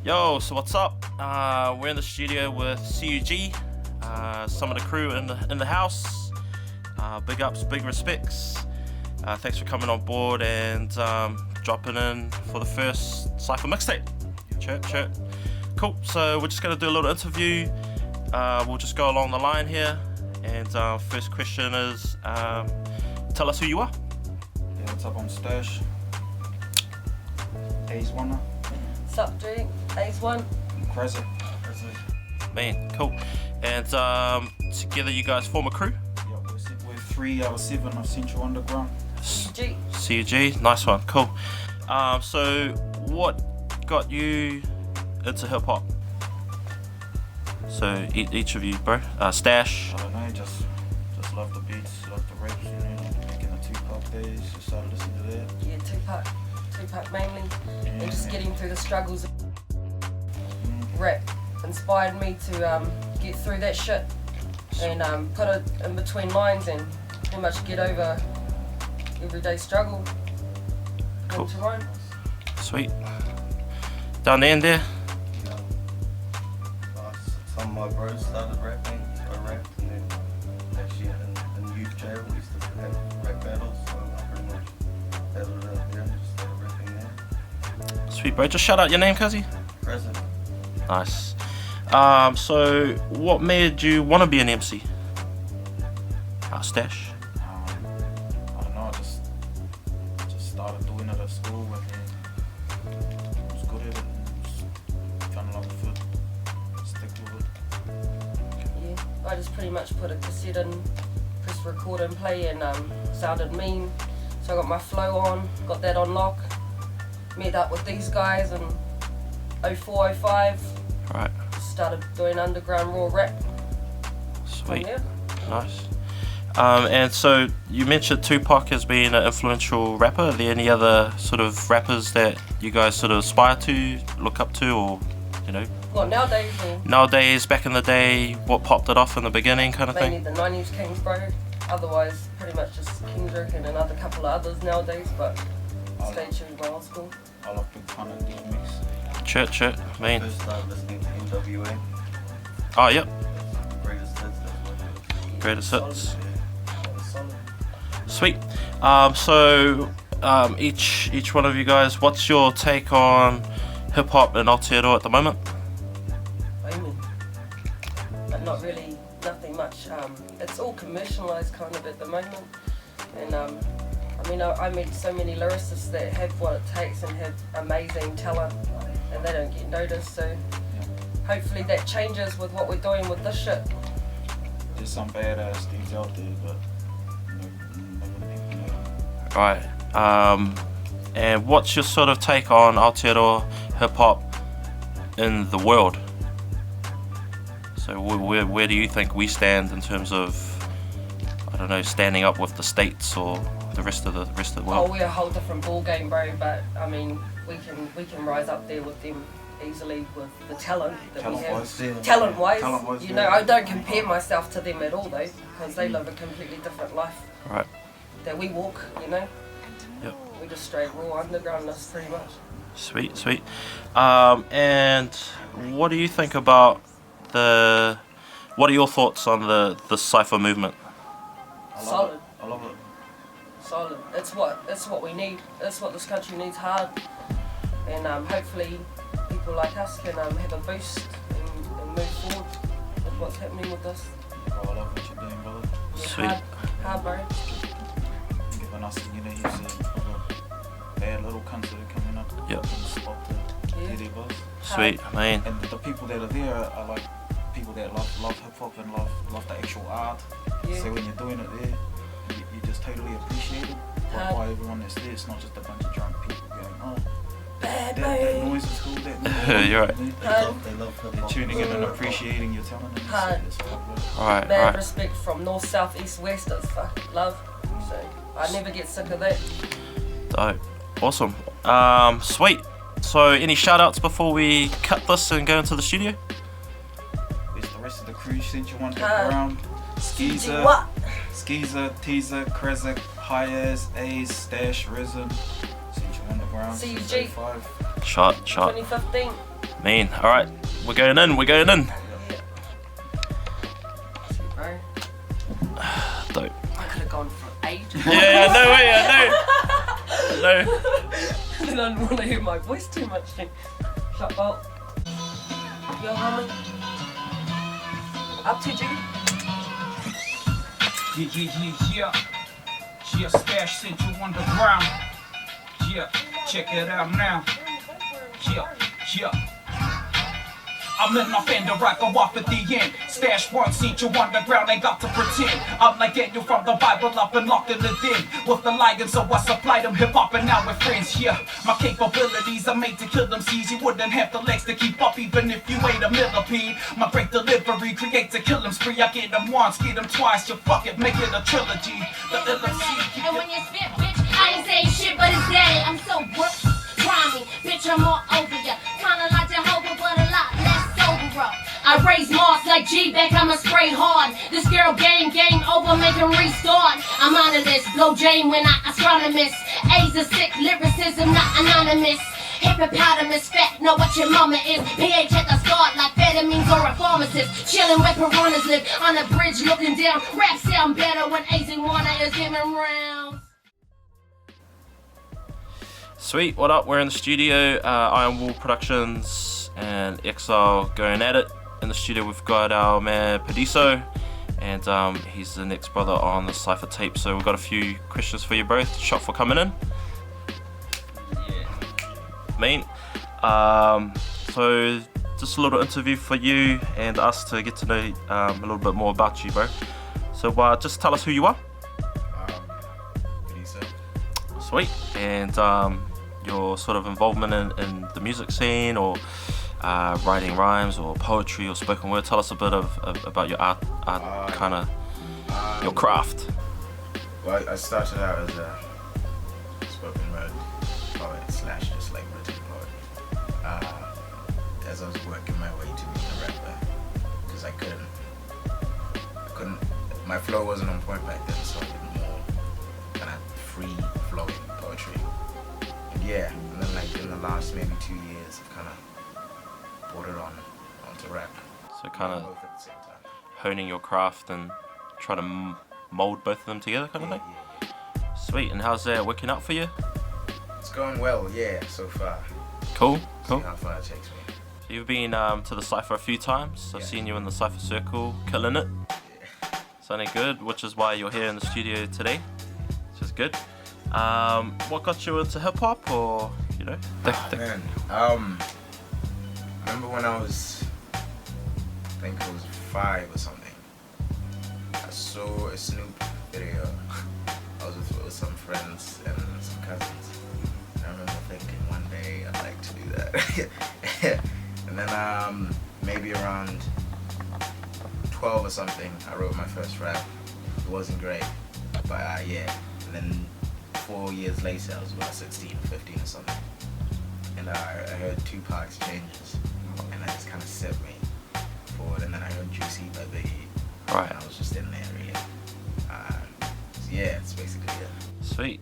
Yo, so what's up? We're in the studio with CUG, some of the crew in the house. Big ups, big respects. Thanks for coming on board and dropping in for the first Cypher Mixtape. Chirp. Cool, so we're just going to do a little interview. We'll just go along the line here. And first question is, tell us who you are. Yeah, what's up, I'm Stash. A's One. Sup, dude? A's One. Crescent. Man, cool. And together you guys form a crew? Yeah, we're 3 out of 7 of Central Underground. CUG, nice one, cool. So what got you into hip hop? So each of you, bro. Stash. I don't know, just love the beats, love the raps, you know, back in the Tupac days, just started listening to that. Yeah, Tupac mainly, and just getting through the struggles of rap inspired me to get through that shit and put it in between lines and pretty much get over everyday struggle into rhyme. Sweet. Down the end there. Some of my bros started rapping, I rapped, and then actually in youth jail we used to have rap battles, so I pretty much battled out there and just started rapping there. Sweet, bro. Just shout out your name, cuzzy. Present. Nice. So what made you want to be an MC? Stash. I don't know, I just started doing it at school and then was good at it and just fell in love with it, stick with it. Yeah, I just pretty much put a cassette in, pressed record and play, and sounded mean. So I got my flow on, got that on lock. Met up with these guys in 04, 05. Right. Started doing underground raw rap. Sweet. Yeah. Nice. And so you mentioned Tupac as being an influential rapper. Are there any other sort of rappers that you guys sort of aspire to, look up to, or, you know? Well, nowadays, Nowadays, back in the day, what popped it off in the beginning kind of mainly thing? the 90s Kings, bro. Otherwise, pretty much just Kendrick and another couple of others nowadays, but stay tuned by old school. I love Big Pun and DMX. Church, man. First started listening to NWA. Oh, yep. Greatest hits, that's what it was. Greatest hits. Solid. Sweet. So each one of you guys, what's your take on hip hop in Aotearoa at the moment? Booming. But not really, nothing much. It's all commercialised kind of at the moment. And I meet so many lyricists that have what it takes and have amazing talent, and they don't get noticed. So hopefully that changes with what we're doing with this shit. There's some badass things out there, but nobody people know. Right. And what's your sort of take on Aotearoa hip hop in the world? So where do you think we stand in terms of, I don't know, standing up with the states or the rest of the Oh, world? we're a whole different ball game, bro. But I mean, we can rise up there with them easily with the talent that we have. Talent-wise, Talent-wise, you know, I don't compare myself to them at all though, because they live a completely different life Right. that we walk. You know. Yep. We just straight raw undergroundness, pretty much. Sweet. And what do you think about what are your thoughts on the Cypher movement? Solid. I love it. Solid. It's what we need. It's what this country needs hard. And hopefully people like us can have a boost and move forward with what's happening with us. Oh, I love what you're doing, brother. Yeah, Sweet. Hard, bro. Giving us, you know, he's a bad little cunts that are coming up. Yep. In the spot to hear their buzz. Sweet, man. And the people that are there are like people that love hip hop and love the actual art. Yeah. So when you're doing it there, you just totally appreciate it. Why everyone that's there, it's not just a bunch of drunk people going, oh, Bad that boy. noise is cool, that noise. You're right. They love hip They're hop. tuning in and appreciating your talent. And Hard. it's all good. Alright, Mad alright. respect from north, south, east, west. It's fucking love. So I never get sick of that. Dope. Awesome. Sweet. So any shout outs before we cut this and go into the studio? There's the rest of the crew, Central Underground, Skeezer, What? Teaser, Krezak, High-As, A's, Stash, Risen, Central Underground, CUG. 685. Shot. 2015. Mean. All right, we're going in. We're going in. Bro, Dope. I could have gone for ages. Yeah, no way. I know. And then I didn't want to hear my voice too much. Shut up. Yo, homie. Up to G. Yeah. Stash Central Underground. Yeah, check it out now. Yeah. I'm in my Fender, I go off at the end. Stash one, Central Underground, ain't got to pretend. I'm like Daniel from the Bible, I've been locked in the den with the lions, so I supply them hip-hop and now we're friends. Yeah, my capabilities are made to kill them C's. You wouldn't have the legs to keep up even if you ate a millipede. My great delivery creates a killing spree. I get them once, get them twice, you fuck it, make it a trilogy. The LMC. And when you spit, bitch, I ain't saying shit, but it's daddy. I'm so grimy, bitch, I'm all over ya. Kinda like Jehovah, but a lot less sober. I raise Mars like G-Beck, I'ma spray hard. This girl game over, make him restart. I'm out of this, blow Jane when I astronomist. A's a sick lyricism, not anonymous. Hippopotamus, fat, know what your mama is. pH at the start like amphetamines or a pharmacist. Chilling where piranhas live, on a bridge looking down. Rap sound better when A's and Warner is giving rounds. Sweet. What up? We're in the studio. Iron Wall Productions and Exile going at it. In the studio, we've got our man Pediso, and he's the next brother on the Cypher tape. So we've got a few questions for you both. Shot for coming in. Mean. So just a little interview for you and us to get to know a little bit more about you, bro. So just tell us who you are. Pediso. Sweet. And your sort of involvement in the music scene, or writing rhymes or poetry or spoken word. Tell us a bit about your art kind of your craft. Well, I started out as a spoken word poet / just like written poet. As I was working my way to being a rapper, because I couldn't. My flow wasn't on point back then, so I did more kind of free flowing poetry. And yeah, and then like in the last maybe 2 years, I've kind of brought it onto rap. So kind of both at the same time. honing your craft and trying to mold both of them together, kind of thing. Yeah. Sweet. And how's that working out for you? It's going well, yeah, so far. Cool. See how far it takes me. So you've been to the Cypher a few times. I've seen you in the Cypher circle, killing it. Sounding good, which is why you're here in the studio today, which is good. What got you into hip hop, or you know? Man, remember when I was, I think it was 5 or something. I saw a Snoop video. I was with some friends and some cousins. I remember thinking one day I'd like to do that. And then maybe around 12 or something, I wrote my first rap. It wasn't great, but yeah. And then 4 years later, I was about 16 or 15 or something, and I heard Tupac's Changes, and that just kind of set me forward. And then I heard Juicy by Biggie, Right. and I was just in there really. So yeah, it's basically it.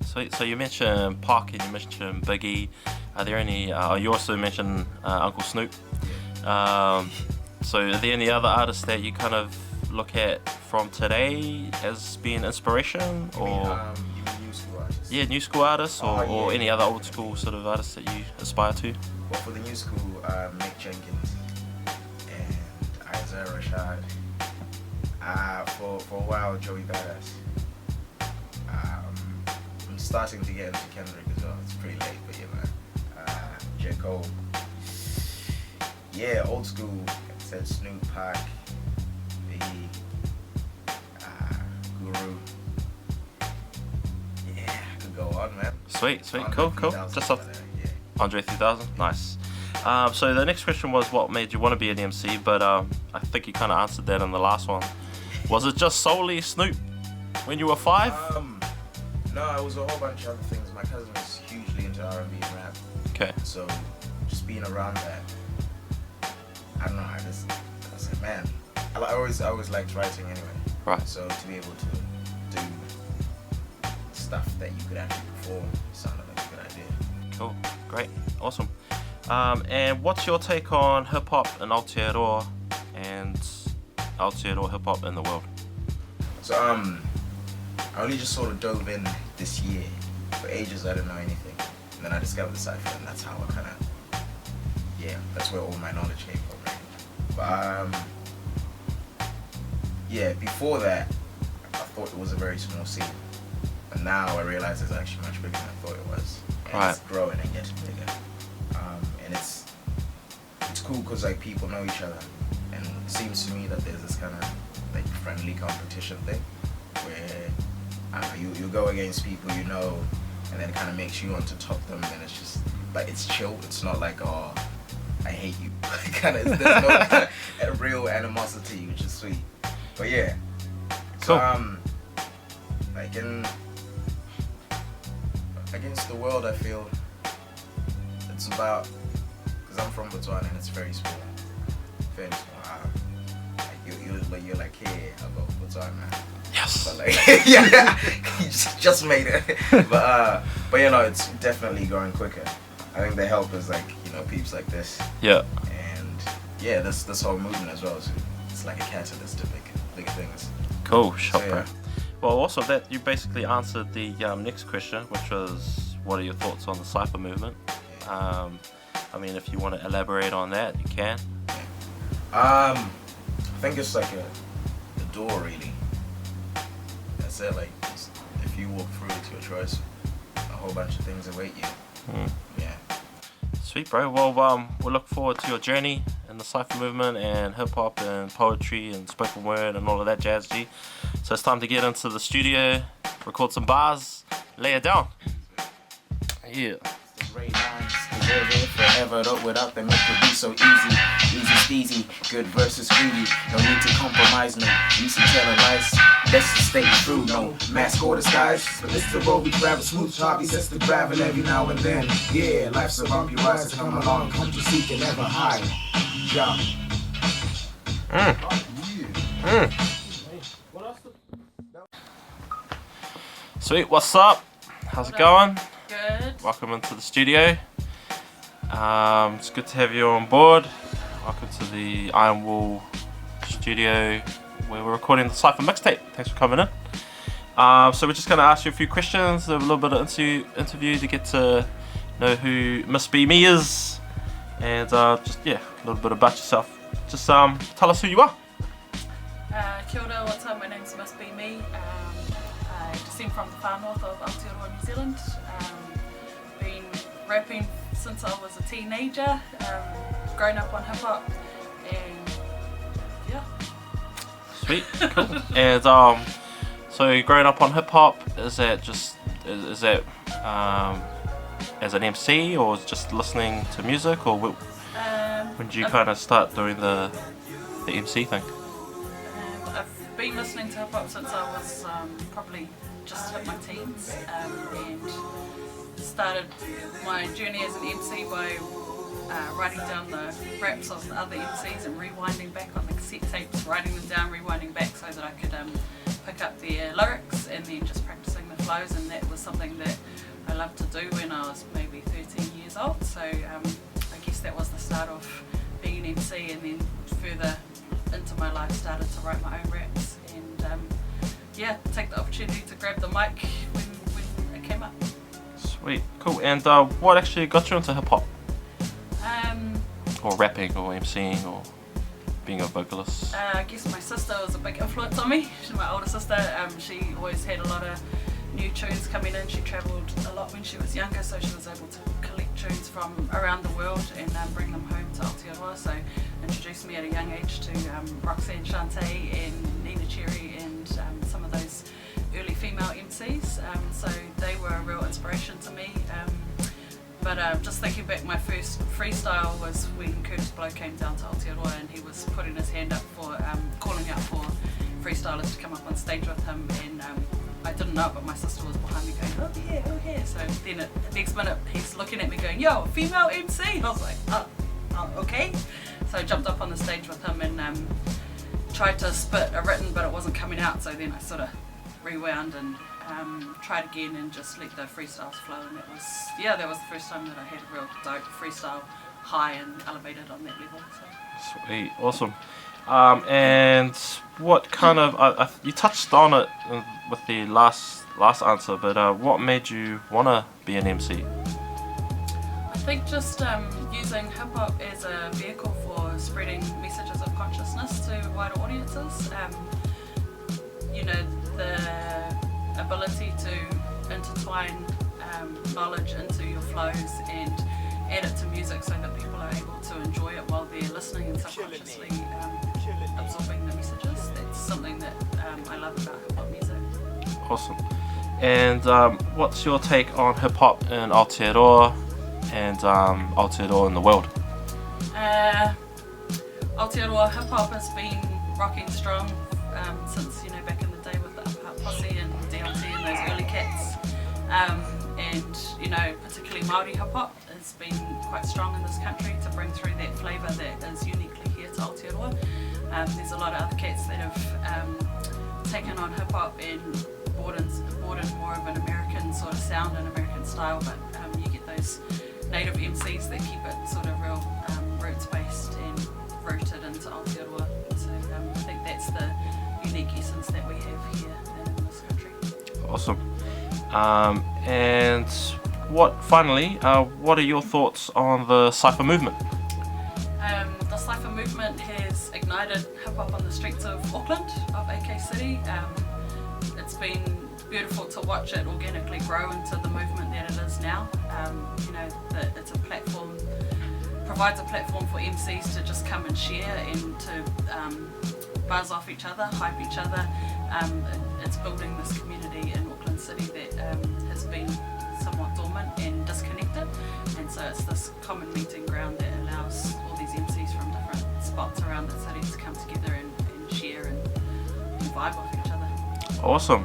Sweet. So you mentioned Pac and you mentioned Biggie. Are there any? You also mentioned Uncle Snoop. So are there any other artists that you kind of look at from today as being inspiration, or You mean new school artists? yeah, new school artists, or, Yeah. or any other old school sort of artists that you aspire to? Well, for the new school, Mick Jenkins and Isaiah Rashad. For a while, Joey Badass. I'm starting to get into Kendrick as well. It's pretty late, but you know. J. Cole. Yeah, old school. Like I said, Snoop, Pac, Biggie, Guru. Yeah, I could go on, man. Sweet, Andre cool. 3000 Just off over there, yeah. Andre 3000, nice. So the next question was what made you want to be an MC, but I think you kind of answered that in the last one. Was it just solely Snoop when you were 5? No, it was a whole bunch of other things. My cousin was hugely into R&B and rap, Okay. so just being around that, I don't know. I was like, man, I always liked writing anyway. Right. So to be able to do stuff that you could actually perform sounded like a good idea. Cool. Great. Awesome. And what's your take on hip hop in Aotearoa and Aotearoa hip hop in the world? So I only just sort of dove in this year. For ages I didn't know anything, and then I discovered the Cypher, and that's how I kind of, that's where all my knowledge came from. Right? But yeah, before that, I thought it was a very small scene, and now I realize it's actually much bigger than I thought it was. And Right. It's growing and getting bigger, and it's cool because like people know each other, and it seems to me that there's this kind of like friendly competition thing where you go against people you know, and then it kind of makes you want to top them, and it's just like it's chill. It's not like, oh, I hate you. Kind of, there's no a real animosity, which is sweet. But yeah, so like against the world, I feel it's about, because I'm from Botswana and it's very small, fairly small. Like you're like, hey, I go Botswana. Yes. But like, yeah, you just made it. But you know, it's definitely growing quicker. I think the help is like, you know, peeps like this. Yeah. And yeah, this whole movement as well. So it's like a catalyst to bigger things. Cool, shot, So, bro. yeah. Well, also that you basically answered the next question, which was, what are your thoughts on the Cypher movement? I mean, if you want to elaborate on that, you can. I think it's like a door, really. That's it. Like, just, if you walk through it to your choice, a whole bunch of things await you. Yeah. Sweet, bro. Well, we'll look forward to your journey in the Cypher movement and hip hop and poetry and spoken word and all of that jazz, G. So it's time to get into the studio, record some bars, lay it down. Yeah. Ray lines, live it forever, though without them it could be so easy. Easy steezy, good versus greedy. No need to compromise, no use of telling lies. Best to stay true, no mask or disguise. But this the road we travel, smooth hobby sets the gravel every now and then. Yeah, life's a bumpy ride, so come along, come to seek and never hide. Yeah. Sweet, what's up? How's it going? Good. Welcome into the studio. It's good to have you on board. Welcome to the Iron Wall studio where we're recording the Cypher Mixtape. Thanks for coming in. So we're just going to ask you a few questions, a little bit of interview to get to know who Miss Be Me is, and just a little bit about yourself. Just tell us who you are. Kia ora, what's up? My name's Miss Be Me. I descend from the far north of Aotearoa, New Zealand. Been rapping since I was a teenager. Grown up on hip hop, and yeah. Sweet, cool. And so growing up on hip hop, is that just is that as an MC or just listening to music, or when did you kind of start doing the MC thing? I've been listening to hip hop since I was probably just hit my teens, and started my journey as an MC by writing down the raps of the other MCs and rewinding back on the cassette tapes, writing them down, rewinding back so that I could pick up their lyrics, and then just practicing the flows. And that was something that I loved to do when I was maybe 13 years old. So I guess that was the start of being an MC, and then further into my life started to write my own raps and take the opportunity to grab the mic when it came up. Sweet, cool. And what actually got you into hip hop? Or rapping, or MCing, or being a vocalist? I guess my sister was a big influence on me. She's my older sister. She always had a lot of new tunes coming in. She travelled a lot when she was younger, so she was able to collect tunes from around the world and bring them home to Aotearoa. So introduced me at a young age to Roxanne Shante and Nina Cherry and some of those early female MCs. So they were a real inspiration to me. But just thinking back, my first freestyle was when Curtis Blow came down to Aotearoa, and he was putting his hand up for, calling out for freestylers to come up on stage with him, and I didn't know it, but my sister was behind me going, oh yeah. So then the next minute he's looking at me going, yo, female MC. And I was like, oh, okay. So I jumped up on the stage with him and tried to spit a written, but it wasn't coming out. So then I sort of rewound and tried again and just let the freestyles flow, and that was the first time that I had a real dope freestyle high and elevated on that level. So. Sweet, awesome. And what kind of you touched on it with the last answer, but what made you wanna be an MC? I think just using hip hop as a vehicle for spreading messages of consciousness to wider audiences. The ability to intertwine knowledge into your flows and add it to music so that people are able to enjoy it while they're listening and subconsciously absorbing the messages. That's something that I love about hip hop music. Awesome. And what's your take on hip hop in Aotearoa and Aotearoa in the world? Aotearoa hip hop has been rocking strong since back in the day with the Upper Posse and DLT and those early cats. And particularly Māori hip hop has been quite strong in this country to bring through that flavour that is uniquely here to Aotearoa. There's a lot of other cats that have taken on hip hop and brought in more of an American sort of sound and American style, but you get those native MCs that keep it sort of real roots based and rooted into Aotearoa. So I think that's the unique essence that we have here in this country. Awesome. And what are your thoughts on the Cypher movement? The Cypher movement has ignited hip hop on the streets of Auckland, of AK City. It's been beautiful to watch it organically grow into the movement that it is now. That it's a platform, provides a platform for MCs to just come and share and to buzz off each other, hype each other. It's building this community in Auckland City that has been somewhat dormant and disconnected, and so it's this common meeting ground that allows all these MCs from different spots around the city to come together and share and vibe off each other. Awesome.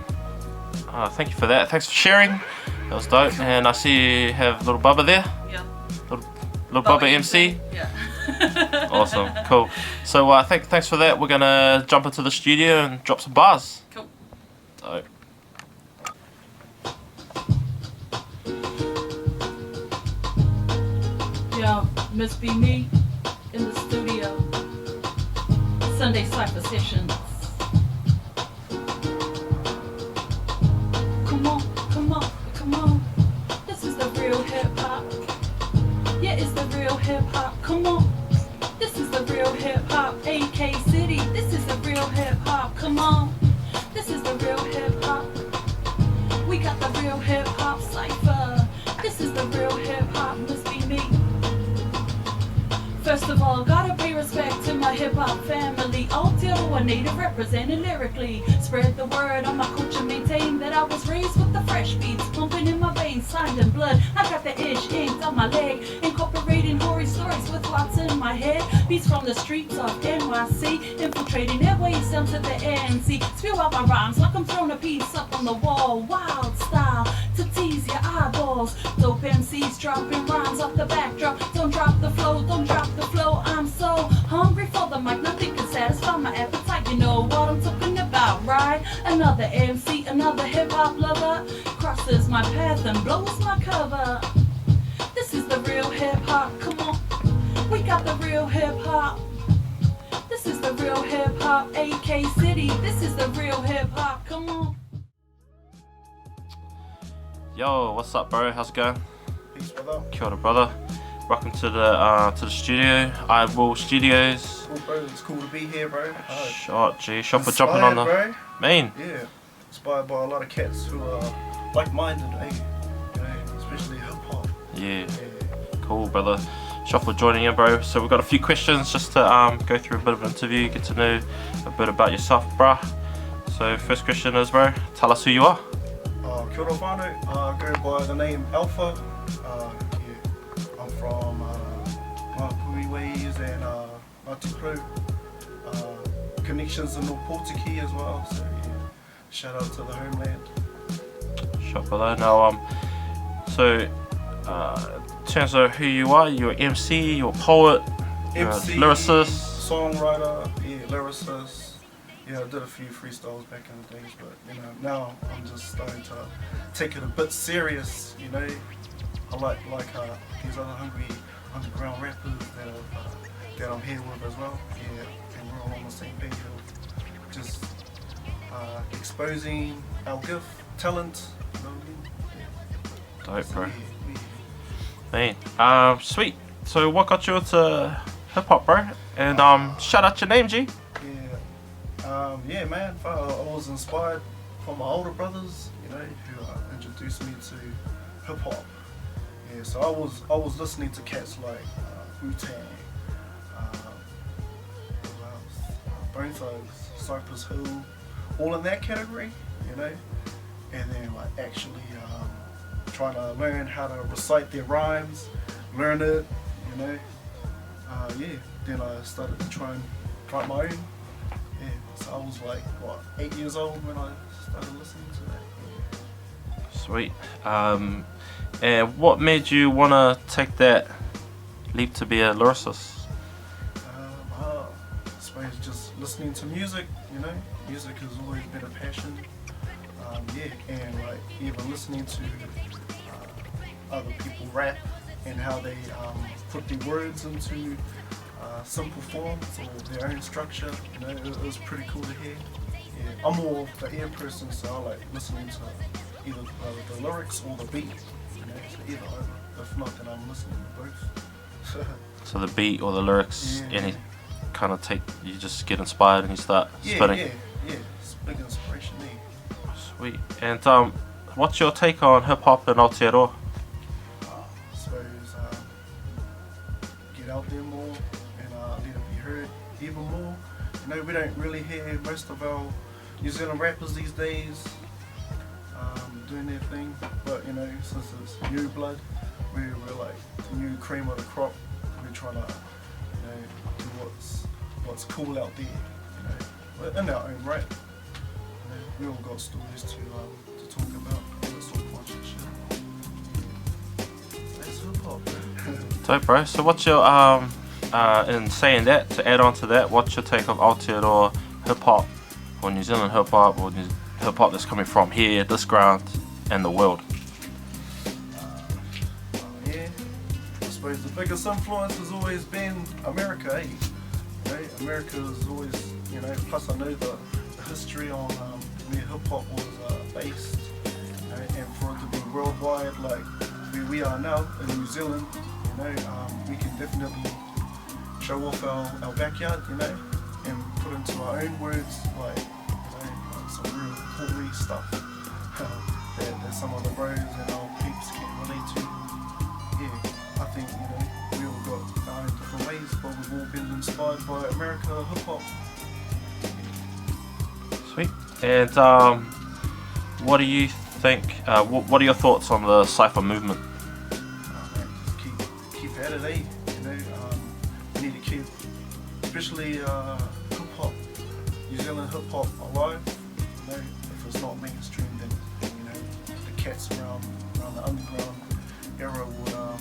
Thank you for that. Thanks for sharing. That was dope. And I see you have little Bubba there. Yeah. Little Bubba MC. Yeah. Awesome. Cool. So thanks for that. We're gonna jump into the studio and drop some bars. Cool. Dope. Yo, must be me in the studio. Sunday Cypher sessions. Come on, come on, come on. This is the real hip hop. Yeah, it's the real hip hop. Come on. This is the real hip hop. AK City. This is the real hip hop. Come on. This is the real hip hop. We got the real hip hop Cypher. This is the real hip hop. Must be me. First of all, gotta pay respect to my hip-hop family. Aotearoa native represented lyrically. Spread the word on my culture, maintain that I was raised with the fresh beats pumping in my veins, signed in blood. I got the ish inked on my leg, incorporating hoary stories with lots in my head. Beats from the streets of NYC, infiltrating airways down to the ANC. Spew out my rhymes like I'm throwing a piece up on the wall. Wild style to tease your eyeballs. Dope MCs dropping rhymes off the backdrop. Don't drop the flow, don't drop the flow. I'm so hungry for the mic, nothing can satisfy my appetite. You know what I'm talking about, right? Another MC, another hip-hop lover crosses my path and blows my cover. This is the real hip-hop, come on. We got the real hip-hop. This is the real hip-hop, AK City. This is the real hip-hop, come on. Yo, what's up, bro? How's it going? Peace, brother. Kia ora, brother. Welcome to the studio. I Will Studios. Cool, bro. It's cool to be here, bro. Shot for jumping on the bro. main. Yeah, inspired by a lot of cats who are like-minded, eh? Especially hip-hop. Yeah. Cool, brother. Shot for joining in, bro. So we've got a few questions just to go through a bit of an interview, get to know a bit about yourself, bruh. So first question is, bro, tell us who you are. Kia ora whānau, go by the name Alpha. I'm from Ngāpui ways and Ngāti Crew. Connections in Portuguese as well, so yeah, shout out to the homeland. Shot, brother. Now, in terms of who you are, you're an MC, you're a poet, you're MC, a lyricist. songwriter, yeah, lyricist, Yeah, I did a few freestyles back in the days, but you know, now I'm just starting to take it a bit serious. You know, I like these other hungry underground rappers that I'm here with as well. Yeah, and we're all on the same page of just exposing our gift, talent. You know what I mean? Dope, bro. Yeah. Man, sweet. So what got you into hip hop, bro? And shout out your name, G. Yeah, man. I was inspired from my older brothers, you know, who introduced me to hip hop. Yeah, so I was listening to cats like Wu-Tang, Bone Thugs, Cypher's Hill, all in that category, you know. And then like actually trying to learn how to recite their rhymes, learn it, you know. Yeah. Then I started to try and write my own. Yeah, so I was like, what, 8 years old when I started listening to that. Yeah. Sweet. And what made you want to take that leap to be a lyricist? I suppose just listening to music, you know. Music has always been a passion. Yeah, and like even listening to other people rap and how they put their words into simple forms or their own structure, you know, it was pretty cool to hear. Yeah, I'm more of the ear person, so I like listening to either the lyrics or the beat, you know, so either over. If not, then I'm listening to both. So the beat or the lyrics, Yeah. any kind of you just get inspired and you start spitting. Yeah, it's big inspiration there. Sweet. And what's your take on hip hop in Aotearoa? I suppose get out there more and let it be heard even more. You know, we don't really hear most of our New Zealand rappers these days doing their thing, but you know, since it's new blood, we're like the new cream of the crop. We're trying to, you know, do what's cool out there, you know, but in our own right. You know, we all got stories to talk about, all that sort of bunch of shit. That's hip hop, bro. Dope, bro. So what's your in saying that, to add on to that, what's your take of Aotearoa hip hop, or New Zealand hip hop, or hip hop that's coming from here, this ground, and the world? Yeah, I suppose the biggest influence has always been America, eh? You know, America is always, you know, plus I know the history on where hip hop was based, you know, and for it to be worldwide like where we are now in New Zealand, you know, we can definitely show off our backyard, you know, and put into our own words, like, you know, like some real cool stuff that some of the bros and our peeps can relate to. Yeah, I think, you know, we all got our own different ways, but we've all been inspired by America hip hop. Sweet. And what do you think? What are your thoughts on the Cypher movement? Man, just keep at it, eh? You know, we need to keep, especially hip hop, New Zealand hip hop alive. You know, if it's not mainstream, then you know the cats around the underground era would you know,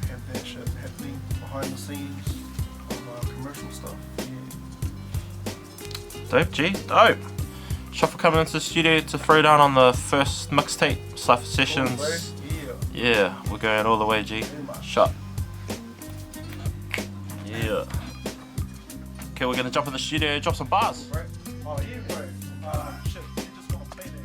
have that shit happening behind the scenes of commercial stuff. Yeah. Dope, G. Dope. Shot for coming into the studio to throw down on the first mixtape, Cypher Sessions. Yeah, we're going all the way, G. Shot. Yeah. Okay, we're gonna jump in the studio, drop some bars. Right? Oh yeah, bro. Shit, you just gonna play that.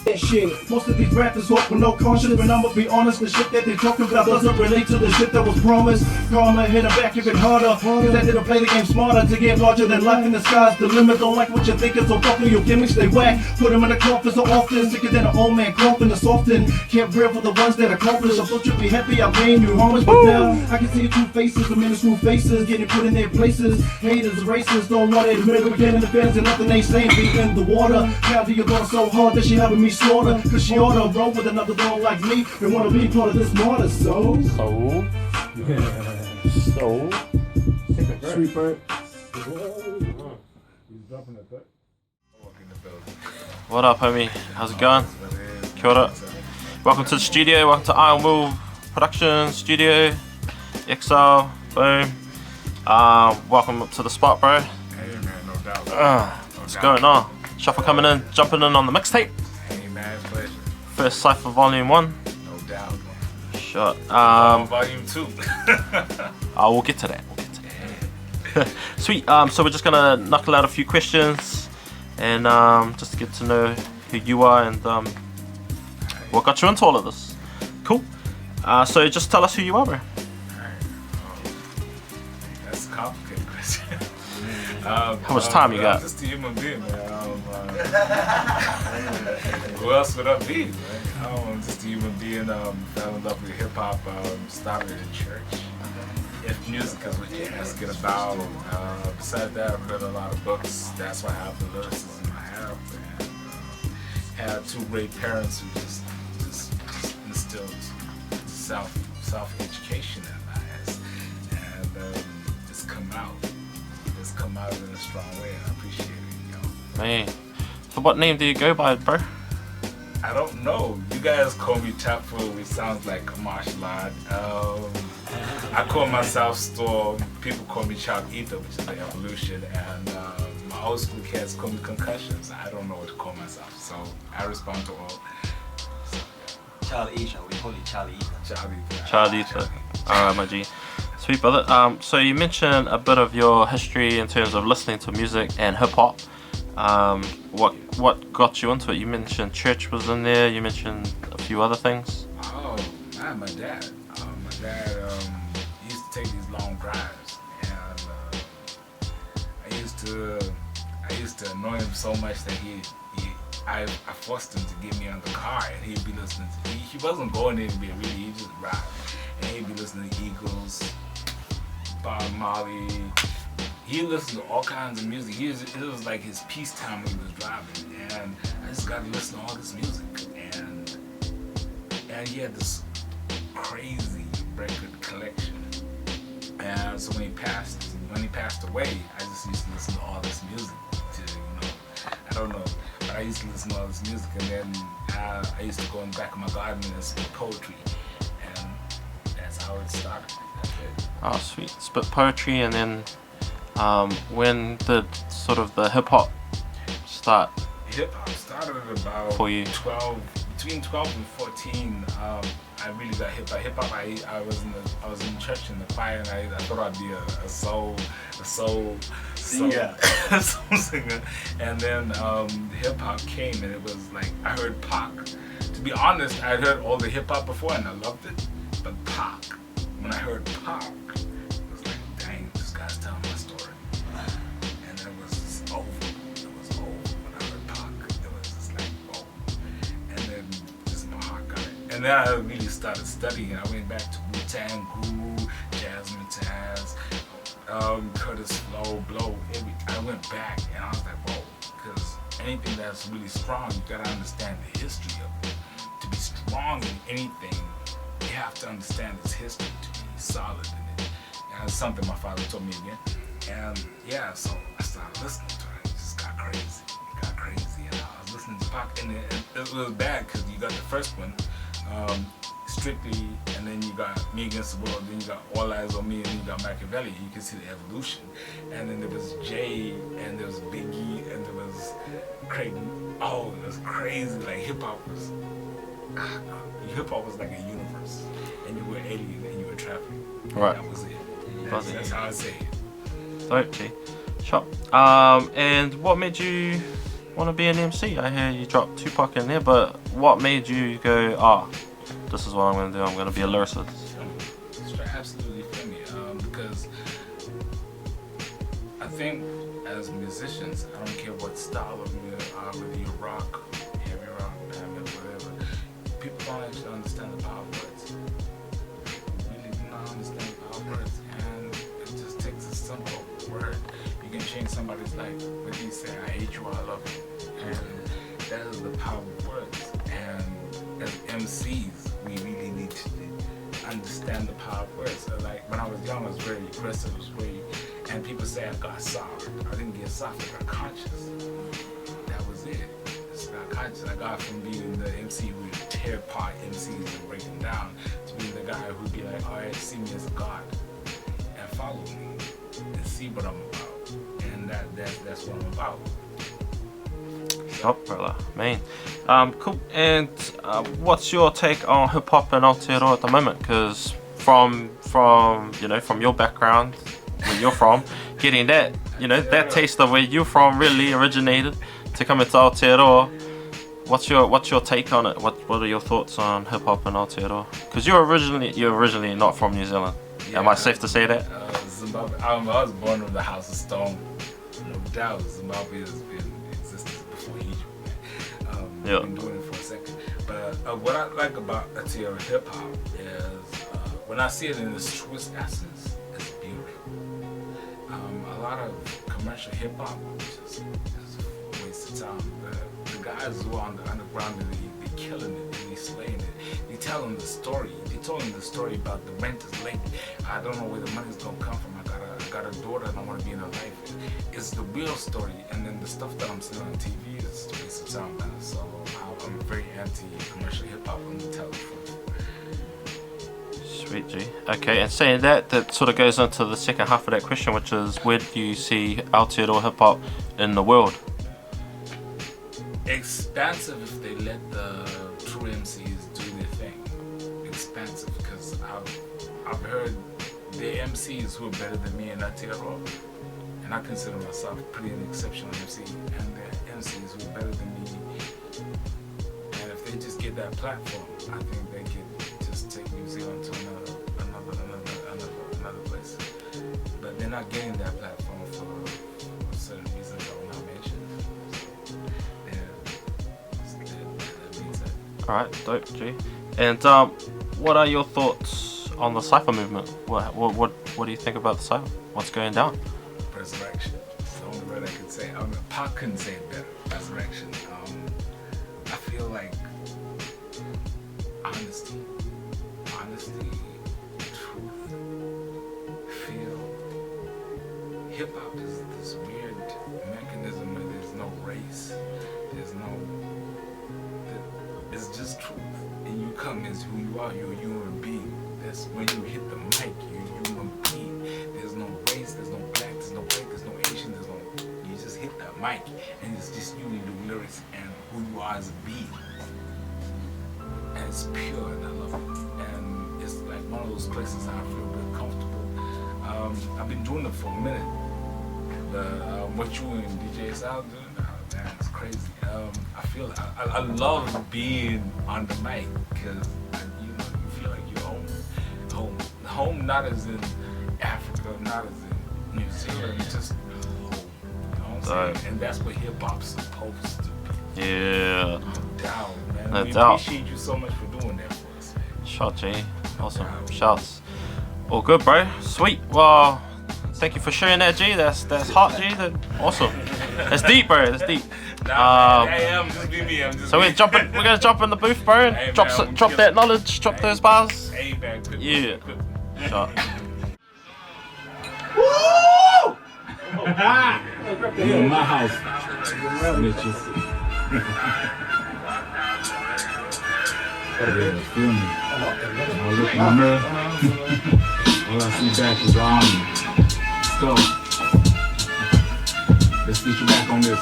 That shit. Most of these rappers walk with no conscience, but I'ma be honest, the shit that they talking about doesn't relate to the shit that was promised. Karma hit them back even harder, cause they didn't play the game smarter to get larger than life in the sky's the limit. Don't like what you're thinking, so fuck your gimmicks, they whack. Put them in the coffin so often, sicker than an old man coughing the soften. Can't real for the ones that accomplish. I thought you'd be happy, I'm paying you homage, but now I can see your two faces, the minuscule faces, getting put in their places. Haters, racists, don't want to admit it, we're getting the fans and nothing they saying be in the water. Now you're going so hard that she having me slaughter, cause she oughta roll with another dog like me and wanna be part of this martyr, so Sweet bird. What up, homie? How's it going? Kia ora. Welcome to the studio, welcome to Iron Will Production Studio, XL, boom. Welcome up to the spot, bro. Hey man, no doubt. What's going on? Shuffle coming in, jumping in on the mixtape. Hey man, pleasure. First Cypher Volume 1. No doubt. Sure. Volume 2. We'll get to that. Sweet. So we're just gonna knuckle out a few questions and just to get to know who you are and what got you into all of this. Cool. So just tell us who you are, bro. That's a complicated question. How much time you got? I'm just a human being, man. Who else would I be, man? I'm just a human being. Fell in love with hip hop. Started in church. If music is what you're asking about. Besides that, I've read a lot of books. That's why I have the lyricism I have. And had two great parents who just instilled self-education in my ass. And it's come out. It's come out in a strong way, and I appreciate it, yo. Man. So what name do you go by, bro? I don't know. You guys call me Chapel, which sounds like a martial art. I call myself Storm. People call me Child Ether, which is the evolution. And my old school cats call me Concussions. I don't know what to call myself, so I respond to all. Child Ether, we call it Child Ether. Child Ether. Child Ether. Alright, my G. Sweet, brother. So you mentioned a bit of your history in terms of listening to music and hip hop. What got you into it? You mentioned church was in there. You mentioned a few other things. Oh, man, my dad. My dad used to take these long drives, and I used to annoy him so much that I forced him to get me on the car, and he'd be listening to. He wasn't going anywhere really. He just ride, and he'd be listening to Eagles, Bob Marley. He listened to all kinds of music. It was like his peacetime when he was driving, and I just got to listen to all this music. And he had this crazy record collection. And so when he passed away, I just used to listen to all this music. I don't know, but I used to listen to all this music, and then I used to go in the back of my garden and spit poetry, and that's how it started. That's it. Oh, sweet. Spit poetry, and then when did sort of the hip hop start? Hip hop started at about for you? Between 12 and 14. I really got hip hop. Hip hop. I was in church in the choir, and I thought I'd be a soul singer. Soul singer. And then hip hop came, and it was like I heard Pac. To be honest, I heard all the hip hop before, and I loved it. But Pac, when I heard Pac, it was like, dang, this guy's telling my story. And then it was just over. It was over when I heard Pac. It was just like, oh. And then just my heart got it. And then I really started studying. I went back to Wu-Tang, Guru, Jasmine Taz, Curtis Flow, Blow. I went back, and I was like, whoa. Because anything that's really strong, you gotta understand the history of it. To be strong in anything, you have to understand its history to be solid in it. And that's something my father told me again. And yeah, so I started listening to it. It just got crazy. It got crazy. And I was listening to Pac, and it was bad because you got the first one, Strictly, and then you got Me Against the World, then you got All Eyes on Me, and then you got Machiavelli. You can see the evolution. And then there was Jay, and there was Biggie, and there was Creighton. Oh, it was crazy. Like hip hop was like a universe, and you were an alien, and you were traveling. Right. That was it. That's how I say it. Okay. Sure. And what made you want to be an MC? I hear you dropped Tupac in there, but what made you go, this is what I'm going to do, I'm going to be a lyricist? It's absolutely for me, because I think as musicians, I don't care what style of music, whether you rock, heavy rock, band, whatever, people don't actually understand the power of words. They really do not understand the power of words, and it just takes a simple word. You can change somebody's life. Whether you say, I hate you or I love you. And that is the power of words. And as MCs, we really need to understand the power of words. So like when I was young, I was very aggressive, and people say I got soft. I didn't get soft, I got conscious. That was it. It's not conscious. I got from being the MC who would tear apart MCs and break them down to being the guy who'd be like, alright, see me as a god and follow me and see what I'm about. And that's what I'm about. Yup, brother. Man. Cool. And what's your take on hip hop in Aotearoa at the moment? Because from your background, where you're from, getting that, that taste of where you're from really originated to come into Aotearoa. What's your take on it? What are your thoughts on hip hop in Aotearoa? Because you're originally not from New Zealand. Yeah, am I safe to say that? Zimbabwe. I was born in the House of Stone. No doubt, Zimbabwe has been in existence before Egypt. Been doing it for a second. But what I like about Aotearoa hip hop is when I see it in its truest essence, it's beautiful. A lot of commercial hip hop is a waste of time. The guys who are on the underground, they're killing it, and they're slaying it. They're telling the story. They're telling the story about the rent is late. I don't know where the money's gonna come from. I got a daughter and I want to be in her life. It's the real story, and then the stuff that I'm seeing on TV is a waste of time, man. So I'm very anti-commercial hip hop. I'm gonna tell the truth. Sweet G. Okay, and saying that sort of goes into the second half of that question, which is where do you see Aotearoa hip hop in the world? Expansive if they let the true MCs do their thing. Expansive because I've heard the MCs who are better than me in Aotearoa, and I consider myself pretty an exceptional MC, and the MCs who are better than me. And if they just get that platform, I think they could just take New Zealand to another place. But they're not getting that platform for certain reasons I will not mention. Alright, dope, G. And what are your thoughts on the Cypher movement? What do you think about the Cypher? What's going down? Resurrection. It's the only word I could say. Pac couldn't say it better. Resurrection. I feel like honesty, truth, feel. Hip hop is this weird mechanism where there's no race, it's just truth. And you come as who you are, you're a human being. That's when you hit the mic, you're a human being. There's no race, there's no black, there's no white, there's no Asian, you just hit that mic and it's just you and the lyrics and who you are as a being. And it's pure and I love it. And it's like one of those places I feel real comfortable. I've been doing it for a minute. What you and DJ Sal doing, man, it's crazy. I love being on the mic because you feel like you're home not as in Africa, not as in New Zealand, just home. You know what I'm saying? And that's what hip hop's supposed to be. Yeah. No doubt, man. No We doubt. appreciate you so much for doing that for us, man. Shot, G. Awesome. Shouts. All good, bro. Sweet. Well, thank you for sharing that, G. That's hot, G. Awesome. That's deep, bro. That's deep. I'm just be me. So we're gonna jump in the booth, bro, and Hey, drop man, drop that knowledge, drop those bars. Hey, man, quick. Yeah. Shot. You in my house, bitches. Yeah, feel me. I look in the mirror. All I see back is army. Let's go. Let's get you back on this.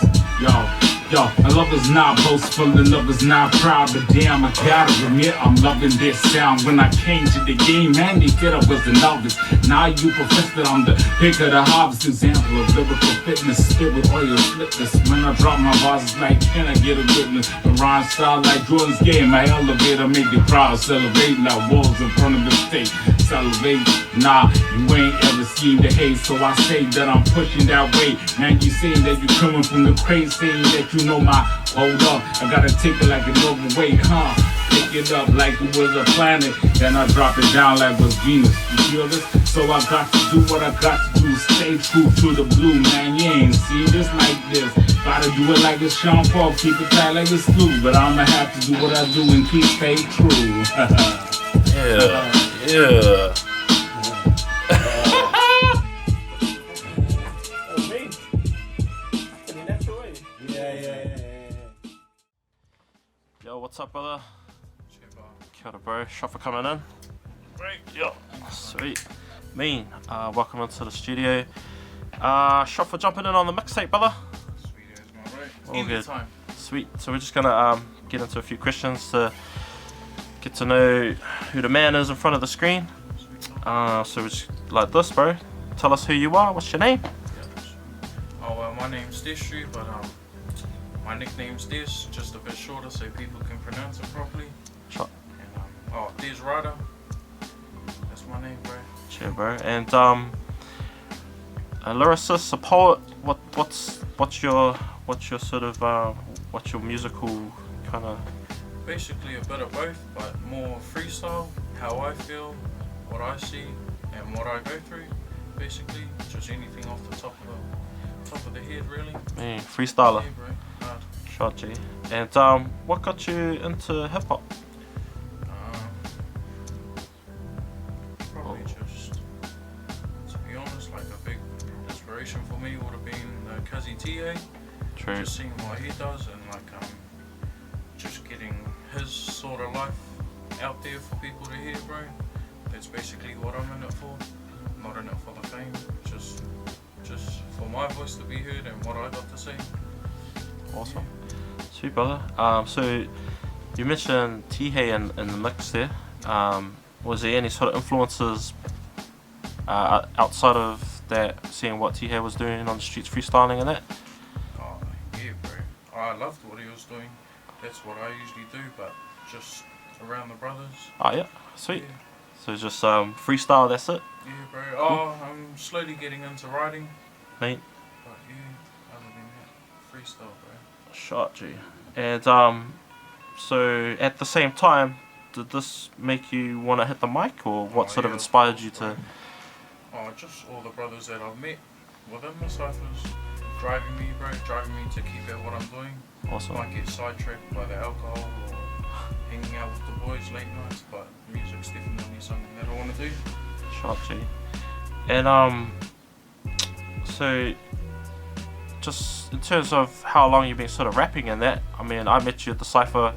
Yo, a lover's not boastful, a lover's not proud, but damn, I gotta admit I'm loving this sound. When I came to the game, man, they said I was a novice. Now you profess that I'm the pick of the harvest, example of lyrical fitness, spirit oil slippers. When I drop my bars, it's like, can I get a witness? The rhyme style like Jordan's game, my elevator make the crowd celebrate like wolves in front of the state. Salivate, nah, you ain't ever seen the hate, so I say that I'm pushing that way. Man, you saying that you coming from the craze, saying that you know my hold up, I gotta take it like an overweight, huh? Pick it up like it was a planet, then I drop it down like it was Venus. You feel this? So I got to do what I got to do, stay true to the blue, man. You ain't seen this like this. Gotta do it like it's Sean Paul, keep it tight like it's glue. But I'ma have to do what I do and keep stay true. Yeah. Yo, what's up, brother? Kia ora, bro. Shot for coming in. Great. Yo, sweet. Mean, welcome into the studio. Shot for jumping in on the mixtape, brother. Sweet as my right. All good. Sweet. So we're just gonna get into a few questions to get to know who the man is in front of the screen. So we're just like this, bro. Tell us who you are. What's your name? Oh well, my name's Destry, but my nickname's Des, just a bit shorter so people can pronounce it properly. Sure. And Des Ryder. That's my name, bro. Sure, bro. And a lyricist, a poet. What's your sort of what's your musical kind of? Basically a bit of both, but more freestyle, how I feel, what I see, and what I go through. Basically, just anything off the top of the head, really. Man, freestyler. Yeah, bro. Hard. Shot, G. And what got you into hip hop? Probably just, to be honest, like a big inspiration for me would have been Cuzzy TA. True. Just seeing what he does and like just getting his sort of life out there for people to hear, bro. That's basically what I'm in it for. I'm not in it for the fame, just for my voice to be heard and what I got to say. Awesome. Sweet, brother. So you mentioned T-Hay in the mix there. Was there any sort of influences outside of that, seeing what T-Hay was doing on the streets, freestyling and that? Oh, yeah, bro. I loved what he was doing. That's what I usually do, but just around the brothers. Oh, yeah. Sweet. Yeah. So just freestyle, that's it? Yeah, bro. Oh, I'm slowly getting into writing. Mate. But yeah, other than that, freestyle, bro. Shot, G. And so at the same time, did this make you want to hit the mic, or what sort of inspired you to? Oh, just all the brothers that I've met within the Cyphers driving me, bro, driving me to keep at what I'm doing. Awesome. Might get sidetracked by the alcohol or hanging out with the boys late nights, but music's definitely something that I want to do. Shot, G. And so just in terms of how long you've been sort of rapping in that, I mean, I met you at the Cypher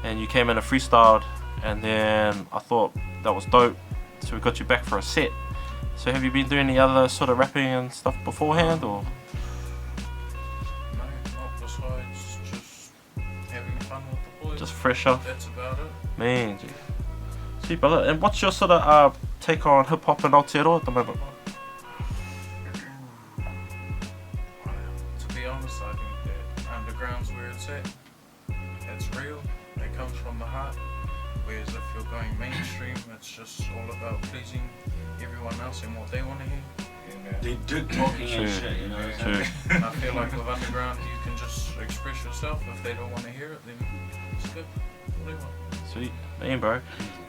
and you came in and freestyled, and then I thought that was dope, so we got you back for a set. So have you been doing any other sort of rapping and stuff beforehand, or? No, not besides just having fun with the boys. Just fresh off? That's about it. Man, G. See, brother, and what's your sort of take on hip hop and Aotearoa at the moment? To be honest, I think that underground's where it's at. It's real. It comes from the heart. Whereas if you're going mainstream, it's just all about pleasing everyone else and what they want to hear. They dick talking and shit, you know. True. And I feel like with underground, you can just express yourself. If they don't want to hear it, then it's good. What do you want? Sweet. Man, bro.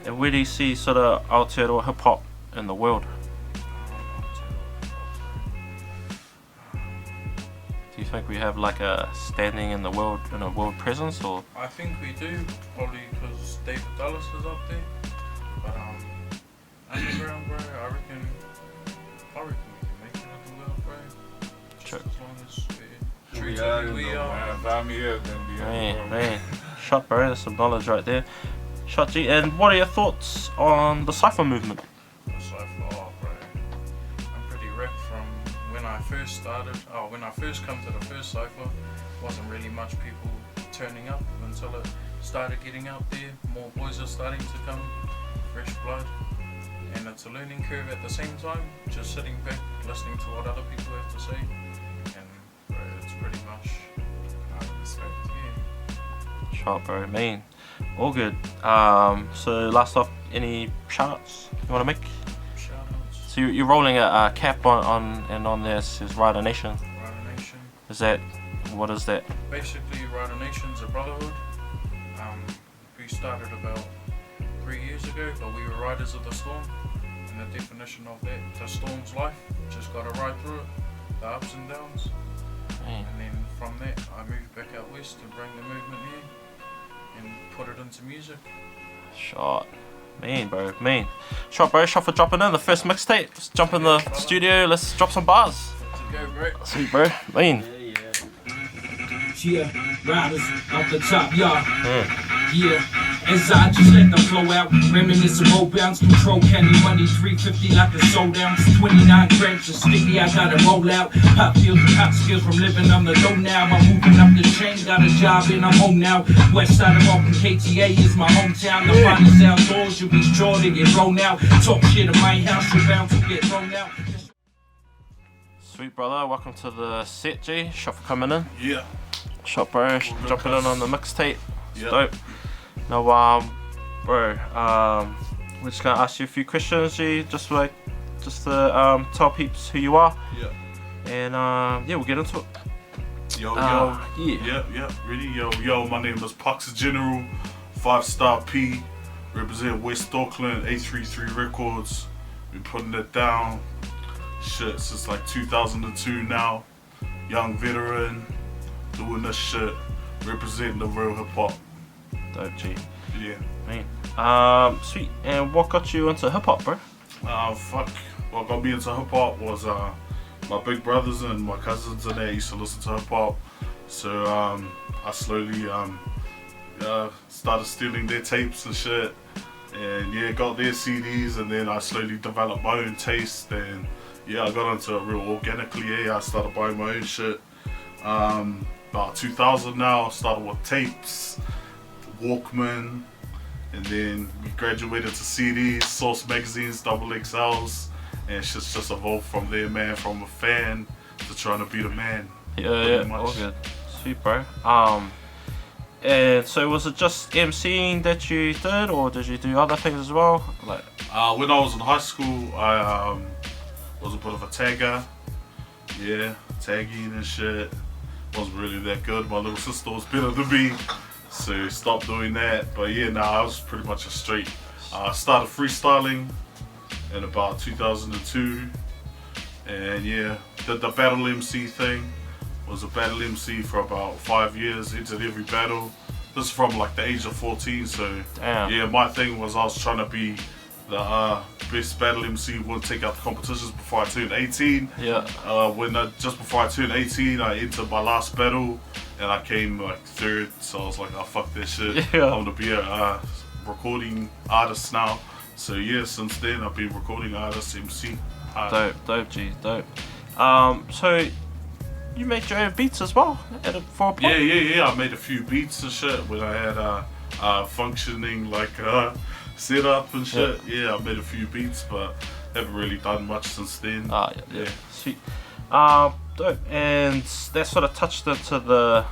And where do you see sort of Aotearoa hip hop in the world? Do you think we have like a standing in the world, in a world presence, or? I think we do, probably because David Dallas is up there. But underground, bro, I reckon we can make it in the world, bro. Just Sure. as long as we're true We to are, who we you know, are. If I'm here, then be Man. Shot, bro. That's some knowledge right there. Shot, G. And what are your thoughts on the Cypher movement? Cypher, oh, bro. I'm pretty wrecked from when I first started. Oh, when I first come to the first Cypher, wasn't really much people turning up until it started getting out there. More boys are starting to come, fresh blood. And it's a learning curve at the same time, just sitting back, listening to what other people have to say. And bro, it's pretty much respect, yeah. Shot, bro. Man. All good. So last off, any shoutouts you want to make? Shoutouts. So you're rolling a cap on there says Rider Nation. Rider Nation. Is that, what is that? Basically, Rider Nation's a brotherhood. We started about 3 years ago, but we were riders of the storm. And the definition of that, the storm's life, just gotta ride through it, the ups and downs. Man. And then from that, I moved back out west to bring the movement here and put it into music. Shot. Man, bro. Man. Shot, bro. Shot for dropping in the first mixtape. Let's jump in the studio. Let's drop some bars. Let's go, bro. Sweet, bro. Man. Yeah, riders off the top, y'all. Yeah, As I just let the flow out, reminisce of old bounce, control candy money, 350 like a sold ounce, 29 grams of sticky, I gotta roll out. Pop feels and pop skills from living on the low now. I'm moving up the chain, got a job and I'm home now. West side of Auckland, KTA is my hometown. The finest outdoors, you'll be sure to get thrown out. Talk shit at my house, you're bound to get thrown out. Sweet brother, welcome to the set, G. Shot for coming in. Yeah. Shot, bro. Jumping in on the mixtape. It's Yeah. dope. Now, bro, we're just gonna ask you a few questions, G, just to tell peeps who you are. Yeah. And yeah, we'll get into it. Yo, Yeah. Ready? Yo, my name is Pucks General, 5-star P, represent West Auckland, 833 Records. Been putting it down, shit, since like 2002 now. Young veteran, doing this shit, representing the real hip hop. Dope, G. Yeah. Man. Sweet. And what got you into hip hop, bro? What got me into hip hop was my big brothers and my cousins and they used to listen to hip hop. So I slowly started stealing their tapes and shit. And yeah, got their CDs, and then I slowly developed my own taste, and yeah, I got into it real organically. Yeah, I started buying my own shit. About 2000 now, I started with tapes, Walkman, and then we graduated to CDs, Source magazines, XXLs, and shit's just evolved from there, man. From a fan to trying to be the man. Yeah, all good. Sweet, bro. And so was it just MCing that you did, or did you do other things as well? Like, when I was in high school, I was a bit of a tagger. Yeah, tagging and shit. Wasn't really that good. My little sister was better than me, so stopped doing that. But yeah, I was pretty much a straight. I started freestyling in about 2002, and yeah, did the battle MC thing. Was a battle MC for about 5 years, entered every battle. This is from like the age of 14, so damn. Yeah, my thing was I was trying to be the best battle MC, wouldn't take out the competitions before I turned 18. Yeah. Just before I turned 18, I entered my last battle and I came like third, so I was like, oh fuck this shit. Yeah. I'm gonna be a recording artist now. So yeah, since then I've been recording artist, MC. Dope, G, dope. So you made your own beats as well for a point? Yeah. I made a few beats and shit when I had functioning like setup and shit. Yeah, I made a few beats, but haven't really done much since then. Yeah. Sweet. Dope. And that sort of touched into the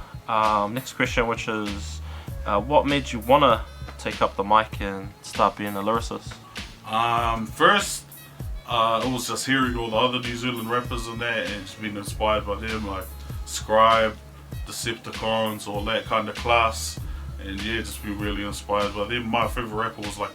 next question, which is what made you wanna take up the mic and start being a lyricist? First, it was just hearing all the other New Zealand rappers and that, and just being inspired by them, like Scribe, Decepticons, all that kind of class. And yeah, just be really inspired by them. My favorite rapper was like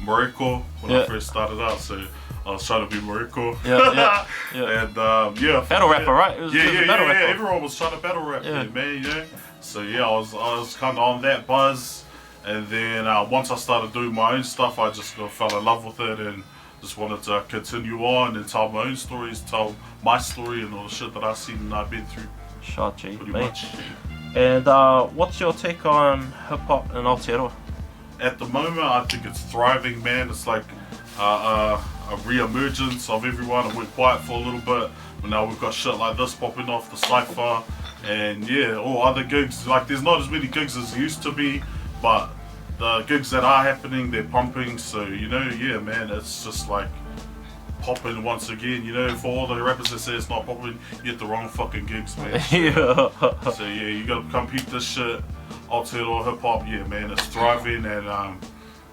Mariko when I first started out, so I was trying to be Mariko. Yeah. And yeah, battle rapper, right? It was battle rapper. Everyone was trying to battle rap, man. Yeah. So yeah, I was kind of on that buzz, and then once I started doing my own stuff, I just fell in love with it and just wanted to continue on and tell my own stories, tell my story and all the shit that I've seen and I've been through. Shot, G. Pretty much. And what's your take on hip hop in Aotearoa? At the moment, I think it's thriving, man. It's like a re-emergence of everyone. It went quiet for a little bit, but now we've got shit like this popping off, the Cypher, and yeah, all other gigs. Like, there's not as many gigs as there used to be, but the gigs that are happening, they're pumping. So yeah, man, it's just like popping once again. For all the rappers that say it's not popping, you get the wrong fucking gigs, man. So yeah, you gotta come peep this shit. Aotearoa hip hop, yeah, man, it's thriving, and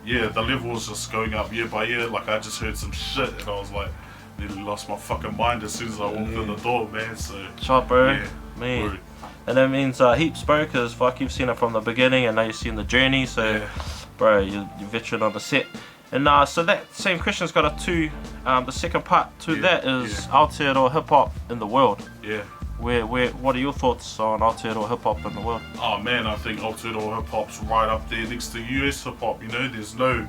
yeah, the level's just going up year by year. Like, I just heard some shit and I was like, nearly lost my fucking mind as soon as I walked in the door, man. So shot, bro. Yeah, man. Word. And that means heaps, bro, because fuck, you've seen it from the beginning and now you've seen the journey, so bro, you're veteran on the set. And so that same question's got the second part to that is Aotearoa hip hop in the world. Yeah. What are your thoughts on Aotearoa hip hop in the world? Oh man, I think Aotearoa hip hop's right up there next to US hip hop. There's no,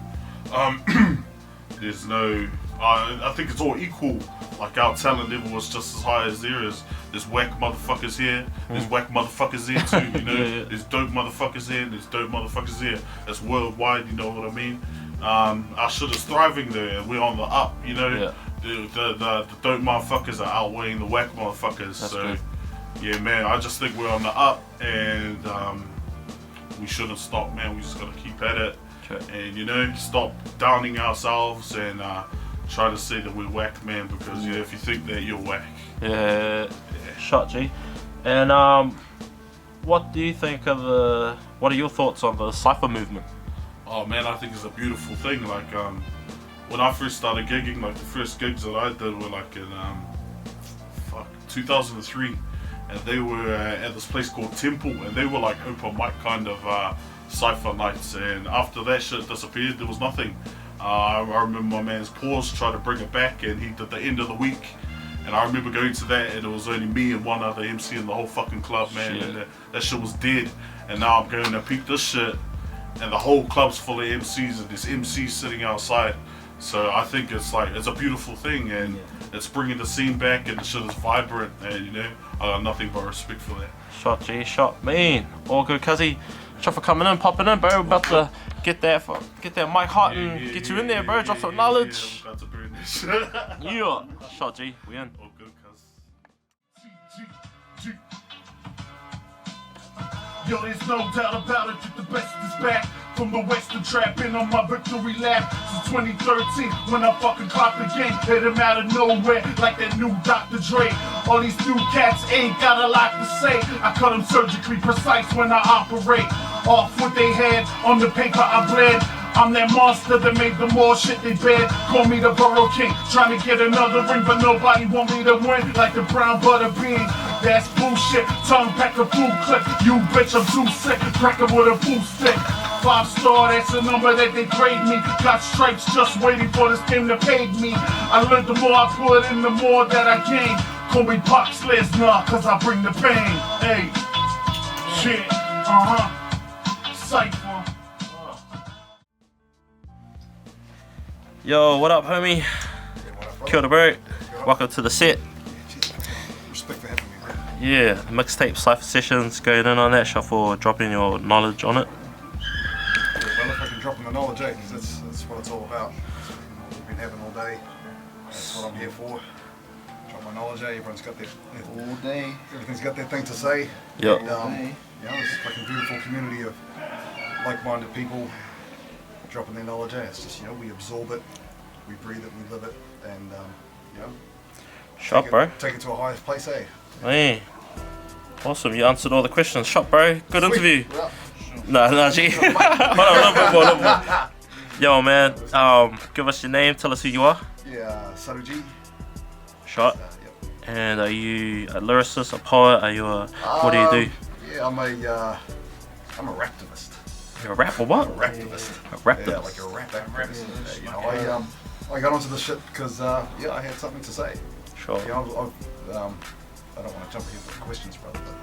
I think it's all equal like our talent level was just as high as theirs. There's whack motherfuckers here, there's whack motherfuckers here too, you know. There's dope motherfuckers here, there's dope motherfuckers here. It's worldwide, you know what I mean? Our shit is thriving there, we're on the up, you know. The dope motherfuckers are outweighing the whack motherfuckers. That's so good. yeah, man, I just think we're on the up, and we shouldn't stop, man. We just gotta keep at it, and you know, stop downing ourselves and try to say that we're whack, man. Because yeah, if you think that you're whack, shot G. And what do you think of what are your thoughts on the Cypher movement? Oh man, I think it's a beautiful thing. Like when I first started gigging, like the first gigs that I did were like in 2003, and they were at this place called Temple, and they were like open mic kind of Cypher nights. And after that shit disappeared, there was nothing. I remember my man's Pause tried to bring it back, and he did the end of the week. And I remember going to that, and it was only me and one other MC in the whole fucking club, man. And that shit was dead. And now I'm going to peep this shit, and the whole club's full of MCs, and there's MCs sitting outside. So I think it's like, it's a beautiful thing, and it's bringing the scene back, and the shit is vibrant, and you know, I got nothing but respect for that. Shot G, shot man. All good, cuzzy. Shot for coming in, popping in, bro. We're about to get that mic hot and get you in there, bro. Drop some knowledge. About to burn this. Yeah. Shot G, we in. All good, cuz. Yo, there's no doubt about it that the best is back. From the western trap in on my victory lap since 2013 when I fucking clocked the game. Hit him out of nowhere like that new Dr. Dre. All these new cats ain't got a lot to say. I cut them surgically precise when I operate. Off what they had, on the paper I bled. I'm that monster that made them all shit they bed. Call me the Borough King, trying to get another ring, but nobody want me to win like the brown butter bean. That's bullshit, tongue pack a food clip. You bitch, I'm too sick, crack it with a food stick. 5-star, that's the number that they grade me. Got stripes just waiting for this game to pay me. I learned the more I put in, the more that I gain. Call me Pop Lesnar, cause I bring the pain. Hey, shit, Cypher. Yo, what up, homie? Kia ora, bro. Welcome to the set. Respect for having me, bro. Yeah, Mixtape Cypher sessions, going in on that. Shot for dropping your knowledge on it. Well, if I can drop in the knowledge, because that's what it's all about. That's what we've been having all day. That's what I'm here for. Drop my knowledge, everyone's got their all day. Everything's got their thing to say. Yep. And, you know, it's a fucking beautiful community of like-minded people dropping their knowledge. It's just, you know, we absorb it, we breathe it, we live it, and you know, Shot, bro. Take it to a higher place, Hey, awesome. You answered all the questions. Shot, bro. Good interview. No, G. Hold on, a little bit more. Yo, man. Give us your name. Tell us who you are. Yeah, Saruji. Shot. Yep. And are you a lyricist, a poet? Are you a? What do you do? Yeah, I'm a raptivist. You're a rapper? What? A raptivist. A raptivist. Yeah, like a rap activist. You know, I got onto this shit because yeah, I had something to say. Sure. You know, I don't want to jump ahead with the questions, brother, but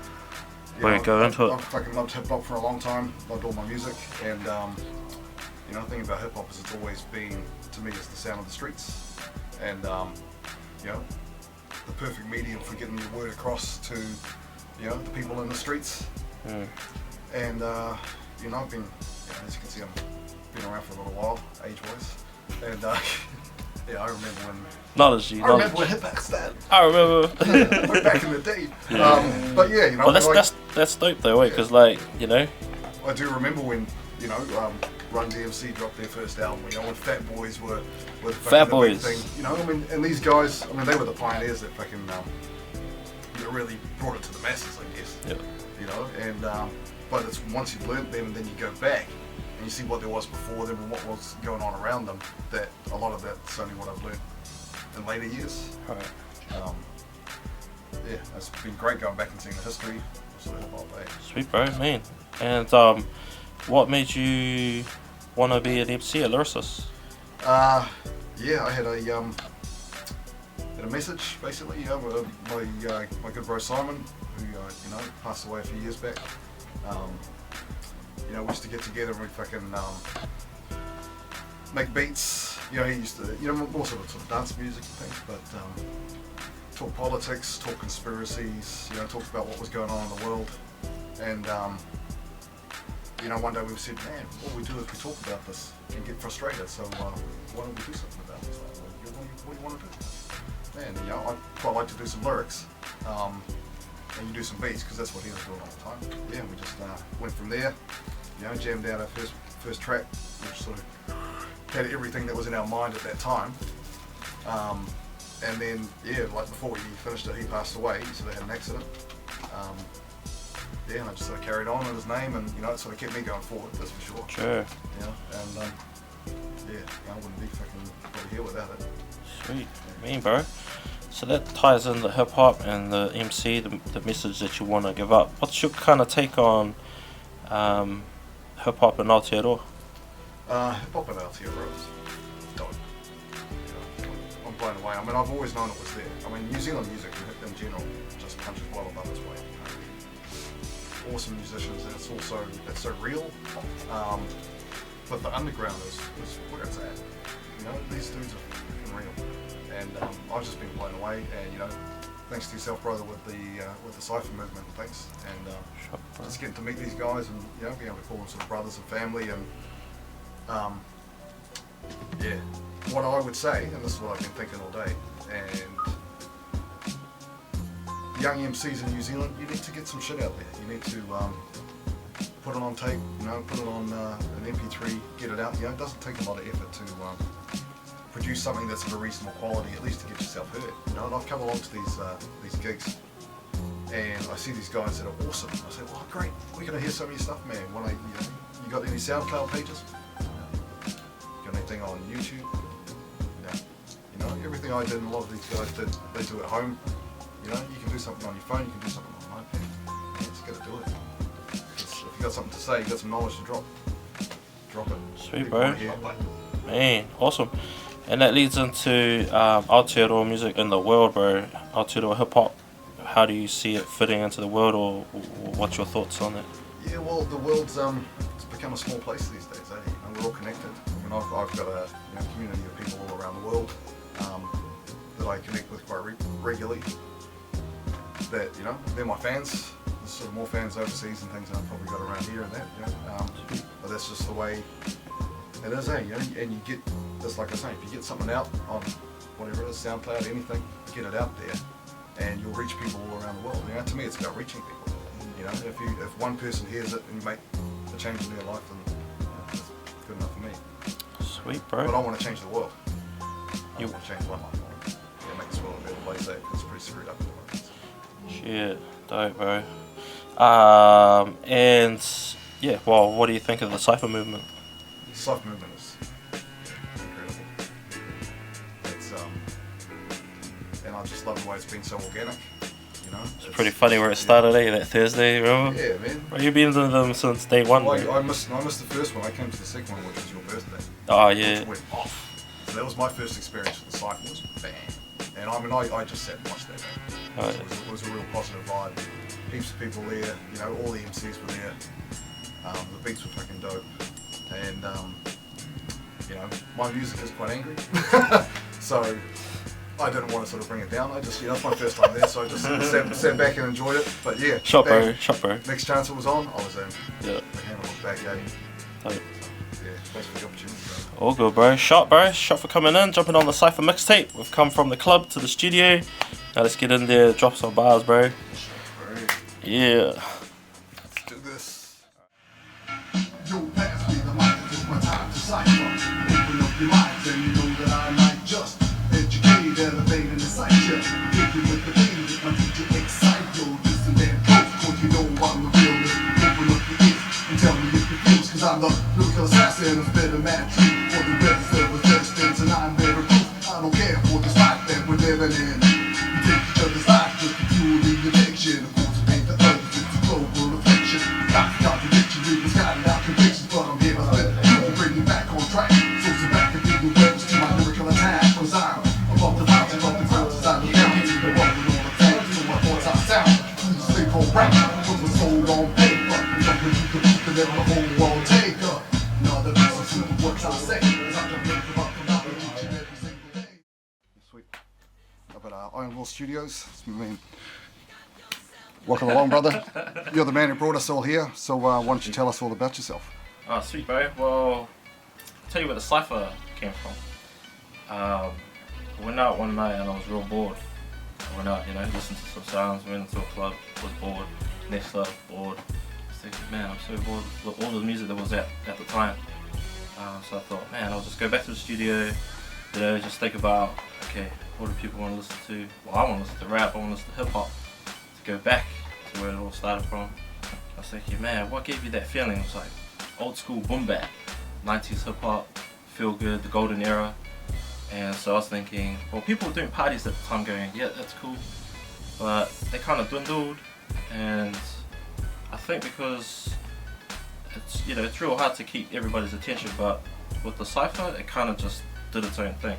We'll go into it. I've fucking loved hip hop for a long time. Loved all my music, and you know, the thing about hip hop is it's always been, to me, it's the sound of the streets, and you know, the perfect medium for getting your word across to, you know, the people in the streets. And you know, I've been, as you can see, I've been around for a little while, age-wise, and yeah, I remember when. Knowledge. I remember when hip hop started. I remember. Back in the day. But yeah, you know. Well, that's dope though, wait, because like, you know. I do remember when, you know, Run DMC dropped their first album. You know, when Fat Boys were the Fat Boys. big thing. You know, I mean, and these guys, I mean, they were the pioneers that fucking that really brought it to the masses, I guess. Yeah. You know, and but it's once you've learned them, and then you go back and you see what there was before them and what was going on around them. That a lot of that's only what I've learned in later years. Right. Yeah, it's been great going back and seeing the history of sort of hip hop. Sweet, bro, man. And what made you want to be an MC, a lyricist? Yeah, I had a message basically. You know, my good bro Simon, who you know passed away a few years back. You know, we used to get together and we fucking make beats. You know, he used to, you know, more sort of dance music and things. But talk politics, talk conspiracies, you know, talk about what was going on in the world. And, you know, one day we said, man, what we do is we talk about this and get frustrated, so why don't we do something about it? So, what do you want to do? Man, you know, I'd quite like to do some lyrics, and you do some beats, because that's what he was doing all the time. Yeah, and we just went from there, you know, jammed out our first track, which sort of had everything that was in our mind at that time. And then, yeah, like before we finished it, he passed away, so they had an accident. Yeah, and I just sort of carried on with his name, and you know, it sort of kept me going forward, that's for sure. Sure. You know, and yeah, I wouldn't be fucking probably here without it. Sweet. Mean, bro. So that ties in the hip hop and the MC, the message that you want to give up. What's your kind of take on hip hop in Aotearoa? Hip hop in Aotearoa is dope. You know, I'm blown away. I mean, I've always known it was there. I mean, New Zealand music in general just punches well above its weight. Awesome musicians, and it's so real. But the underground is where it's at. You know, these dudes are fucking real. And I've just been blown away. And you know, thanks to yourself, brother, with the Cypher movement, thanks. And just getting to meet these guys, and you know, being able to call them sort of brothers and family. And yeah, what I would say, and this is what I've been thinking all day, and young MCs in New Zealand, you need to get some shit out there. You need to put it on tape, you know, put it on an MP3, get it out. You know, it doesn't take a lot of effort to produce something that's of a reasonable quality, at least to get yourself heard. You know, and I've come along to these gigs, and I see these guys that are awesome. I say, well, great, we're gonna hear some of your stuff, man. You got any SoundCloud pages? Got anything on YouTube? No. You know, everything I did and a lot of these guys did, they do at home. You know, you can do something on your phone, you can do something on an iPad. You just gotta do it. If you got something to say, you got some knowledge to drop it. Sweet, bro. Man, awesome. And that leads into Aotearoa music in the world, bro. Aotearoa hip hop. How do you see it fitting into the world, or what's your thoughts on that? Yeah, well, the world's it's become a small place these days, eh? And we're all connected. I mean, I've got a community of people all around the world that I connect with quite regularly. That, you know, they're my fans. There's sort of more fans overseas and things than I've probably got around here and that, you know. But that's just the way it is, eh? You know, and you get, just like I say, if you get something out on whatever it is, SoundCloud, anything, get it out there, and you'll reach people all around the world. You know, to me, it's about reaching people. You know, if one person hears it and you make a change in their life, then you know, that's good enough for me. Sweet, bro. But I want to change the world. I want to change one life. Yeah, make this world a better place, eh? Because it's pretty screwed up at the moment. Shit, dope, bro. And yeah, well, what do you think of the Cypher movement? The Cypher movement is incredible. It's and I just love the way it's been so organic. You know, it's pretty funny where it started, eh? That Thursday, remember? Yeah, man. Well, you've been to them since day one. Well, I missed the first one. I came to the second one, which was your birthday. Oh yeah. Which went off. So that was my first experience with the Cypher. Was bang. And I mean, I just sat and watched that. Oh, it was a real positive vibe. Heaps of people there. You know, all the MCs were there. The beats were fucking dope. And you know, my music is quite angry, so I didn't want to sort of bring it down. I just, you know, it's my first time there, so I just sat back and enjoyed it. But yeah, shot, bro. Next chance it was on, I was in. Yeah. The hand was back, yeah. Dope. Yeah, thanks for the opportunity, bro. All good, bro. Shot for coming in, jumping on the Cypher mixtape. We've come from the club to the studio. Now let's get in there, drop some bars, bro. Yeah. Let's do this. Yo, pass me the mic, it's my time to Cypher. Open up your minds and you know that I might just educate, elevate, and excite you. Hit you with the thing that my teacher excite you. Listen and close, cause you know I'm the realest. Open up your ears and tell me if you feel, cause I'm the lyrical assassin, a better man tree. For the rest of resistance, and I'm very proof. I don't care for this life that we're living in. We take each other's life just to fuel the addiction. Of course, it ain't the others, it's a global affliction. Not the contradiction, we was guided out convictions, but I'm here to split. You can bring me back on track. So sit back and be the witness to my lyrical attack. Cause I'm above the mountain, above the ground, as I look down. The rolling on the tank, so my thoughts I sound. Please stay on rap, put my soul on paper. Jumping through the roof and let the whole world take her. Another piece of what I say, cause I'm just making up the knowledge each and every single day. Sweet. up at Iron Will Studios. I mean, welcome along, brother. You're the man who brought us all here, so why don't you tell us all about yourself? Oh, sweet, bro. Well, I'll tell you where the Cypher came from. I went out one night and I was real bored. I went out, listened to some sounds, went into a club, was bored. Next club, bored. I was thinking, man, I'm so bored with all the music that was at the time. So I thought, man, I'll just go back to the studio, just think about, okay, what do people want to listen to? Well, I want to listen to rap, I want to listen to hip hop. To go back to where it all started from. I was thinking, man, what gave you that feeling? It was like old school boom bap, 90s hip hop, feel good, the golden era. And so I was thinking, well, people were doing parties at the time going, yeah, that's cool. But they kind of dwindled. And I think because it's real hard to keep everybody's attention, but with the Cypher, it kind of just did its own thing.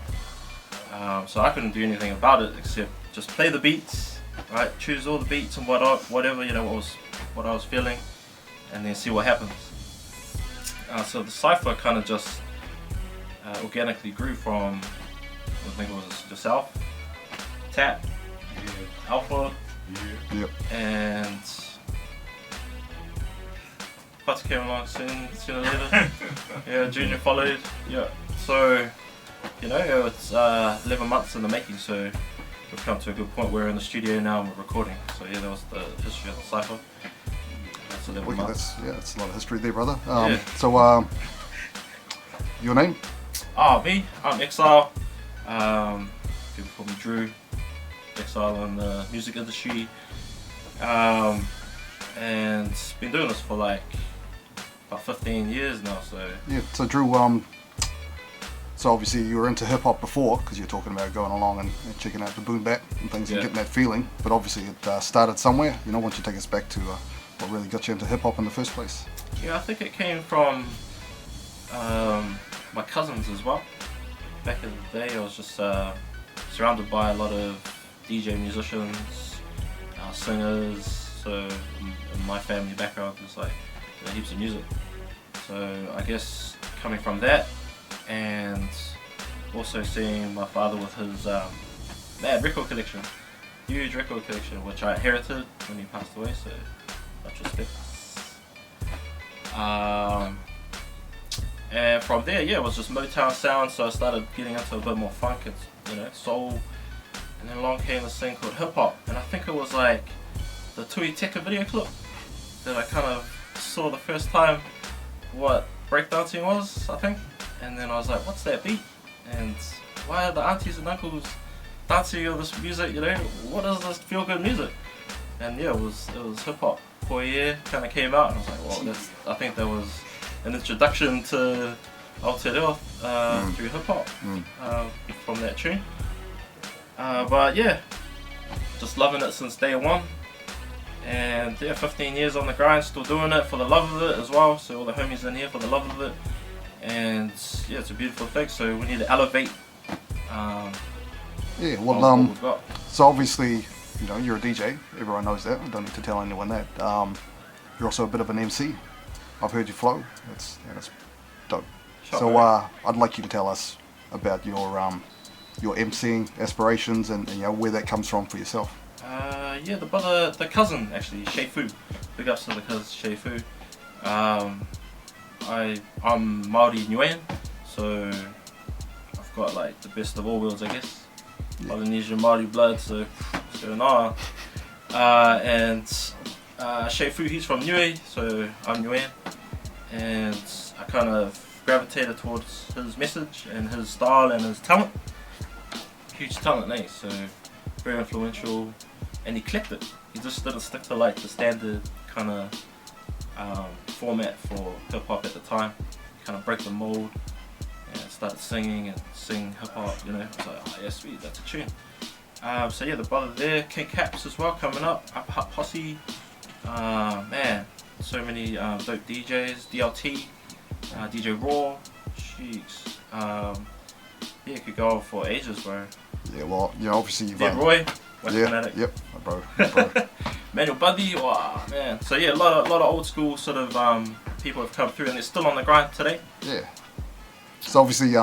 So I couldn't do anything about it except just play the beats, right? Choose all the beats and whatever, what I was feeling, and then see what happens. So the Cypher kind of just organically grew from, I think it was yourself, Tap, Alpha, and Butter came along sooner later. Yeah, Junior followed. Yeah, so it's 11 months in the making. So we've come to a good point. We're in the studio now and we're recording. So yeah, that was the history of the Cypher. That's 11 months. That's a lot of history there, brother. So your name? Oh, me? I'm Exile. People call me Drew. Exile in the music industry. And been doing this for like about 15 years now. So yeah. So Drew, so obviously you were into hip hop before because you're talking about going along and checking out the boom bap and things and getting that feeling. But obviously it started somewhere. Why don't you take us back to what really got you into hip hop in the first place? Yeah, I think it came from my cousins as well. Back in the day, I was just surrounded by a lot of DJ musicians, singers. So in my family background, there's like heaps of music. So I guess coming from that, and also seeing my father with his mad record collection, huge record collection, which I inherited when he passed away. So much respect. And from there, it was just Motown sound. So I started getting into a bit more funk and soul. And then along came this thing called hip hop, and I think it was like the Tui Teka video clip that I kind of saw the first time what breakdancing was, I think. And then I was like, what's that beat? And why are the aunties and uncles dancing all this music, What is this feel good music? And yeah, it was hip hop. For a year kind of came out and I was like, well, I think that was an introduction to Aotearoa through hip hop from that tune. But yeah, just loving it since day one. And yeah, 15 years on the grind, still doing it for the love of it as well. So all the homies in here for the love of it. And yeah, it's a beautiful thing. So we need to elevate. So obviously, you're a DJ. Everyone knows that. I don't need to tell anyone that. You're also a bit of an MC. I've heard you flow. That's dope. Sure, so I'd like you to tell us about your MCing aspirations and where that comes from for yourself. The cousin actually, Shay Fu. Big ups to the cousin Shay Fu. I'm Māori Niuean, so I've got like the best of all worlds, I guess. Polynesian Māori blood, so nah. And Shay Fu, he's from Niue, so I'm Niuean, and I kind of gravitated towards his message and his style and his talent. Huge talent, eh? So very influential and eclectic. He just didn't stick to like the standard kind of format for hip hop at the time. Kind of break the mold and started singing and sing hip hop. I was like, oh yeah, sweet, that's a tune. So yeah, the brother there, King Caps as well coming up. Upper Hut Posse. Man, so many dope DJs. DLT, DJ Raw. Jeez. Yeah, could go on for ages, bro. Yeah, well, obviously you've Roy, West Fanatic. Yep, bro. Manuel Buddy, wow, man. So yeah, a lot of old school sort of people have come through, and they're still on the grind today. Yeah. So obviously,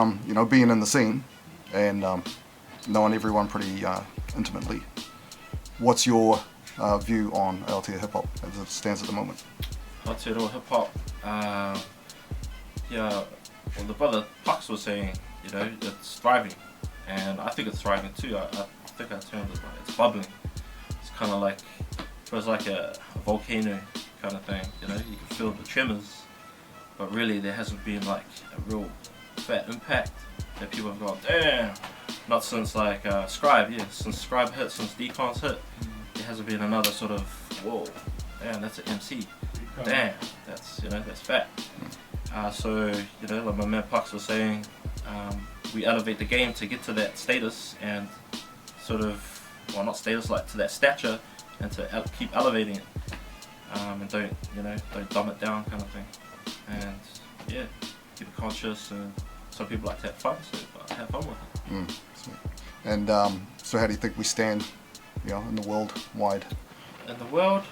being in the scene and knowing everyone pretty intimately. What's your view on Aotea hip hop as it stands at the moment? Aotearoa hip hop, yeah, well the brother Pucks was saying, you know, it's thriving, and I think it's thriving too. I think I termed it like it's bubbling. It's kind of like, feels like a volcano kind of thing, you know, you can feel the tremors, but really there hasn't been like a real fat impact that people have gone, damn, not since like Scribe, yeah, since Scribe hit, since Decon's hit, there hasn't been another sort of, whoa, damn, that's an MC, damn, that's, you know, that's fat. So, you know, like my man Pucks was saying, we elevate the game to get to that status and sort of, well not status, like to that stature, and to keep elevating it, and don't, you know, don't dumb it down kind of thing, and yeah, keep it conscious, and some people like to have fun, so have fun with it. Sweet. And so how do you think we stand, you know, in the world wide? In the world,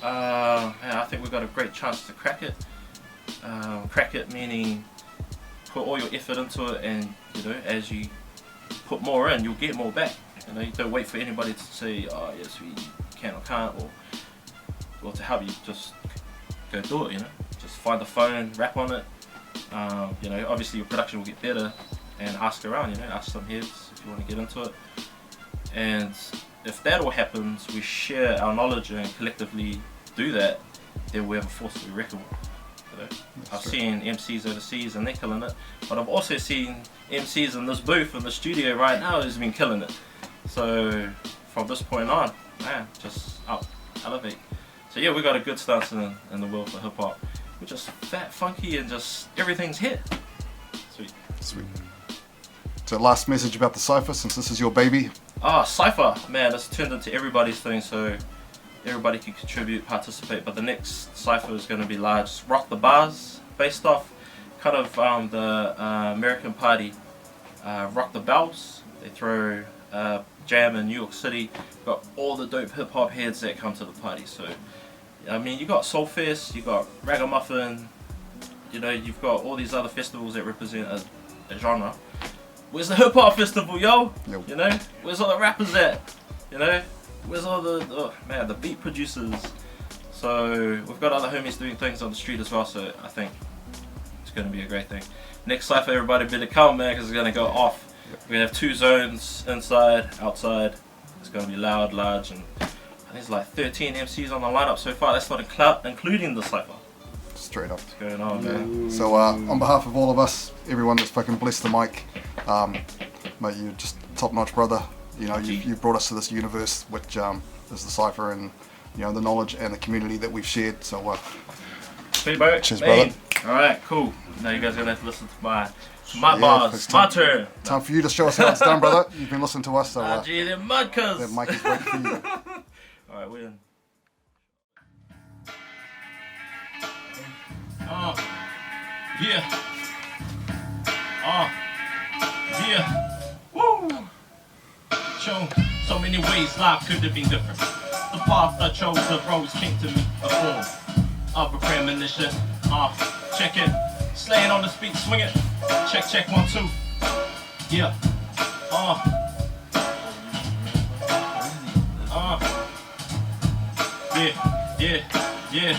yeah, I think we've got a great chance to crack it. Crack it meaning put all your effort into it, and you know, as you put more in, you'll get more back. You know, you don't wait for anybody to say, oh yes, we can or can't, or to help you. Just go do it. You know, just find the phone, rap on it. You know, obviously your production will get better, and ask around. You know, ask some heads if you want to get into it. And if that all happens, we share our knowledge and collectively do that, then we have a force to be reckoned with. You know? I've seen MCs overseas and they're killing it, but I've also seen MCs in this booth in the studio right now who's been killing it. So from this point on, man, just up, elevate. So yeah, we got a good stance in the world for hip hop. We're just fat, funky, and just everything's hit. Sweet. Sweet. So last message about the Cypher, since this is your baby. Cypher, man, it's turned into everybody's thing, so everybody can contribute, participate, but the next Cypher is going to be large. It's Rock the Bars, based off kind of the American party, Rock the Bells. They throw jam in New York City, got all the dope hip hop heads that come to the party. So, I mean, you got Soulfest, you got Ragamuffin, you know, you've got all these other festivals that represent a genre. Where's the hip hop festival, yo? Yep. You know, where's all the rappers at? You know, where's all the beat producers? So we've got other homies doing things on the street as well. So I think it's going to be a great thing. Next Cypher, everybody better come, man, because it's going to go off. We're going to have 2 zones, inside, outside. It's going to be loud, large, and I think there's like 13 MCs on the lineup so far. That's not including the Cypher. Straight up. What's going on, man? So on behalf of all of us, everyone that's fucking blessed the mic, mate, you're just top-notch brother. You know, you brought us to this universe, which is the Cypher, and you know the knowledge and the community that we've shared. So, cheers, brother. All right, cool. Now you guys are gonna have to listen to my bars. My turn. Time for you to show us how it's done, brother. You've been listening to us, so gee, they're mud, cuz. that mic is waiting for you. All right, we're in. Yeah. Yeah. Woo. Show so many ways life could have been different. The path I chose, the roads came to me, a form of a premonition. Check it. Slaying on the beat, swing it. Check, check, 1, 2. Yeah. Yeah.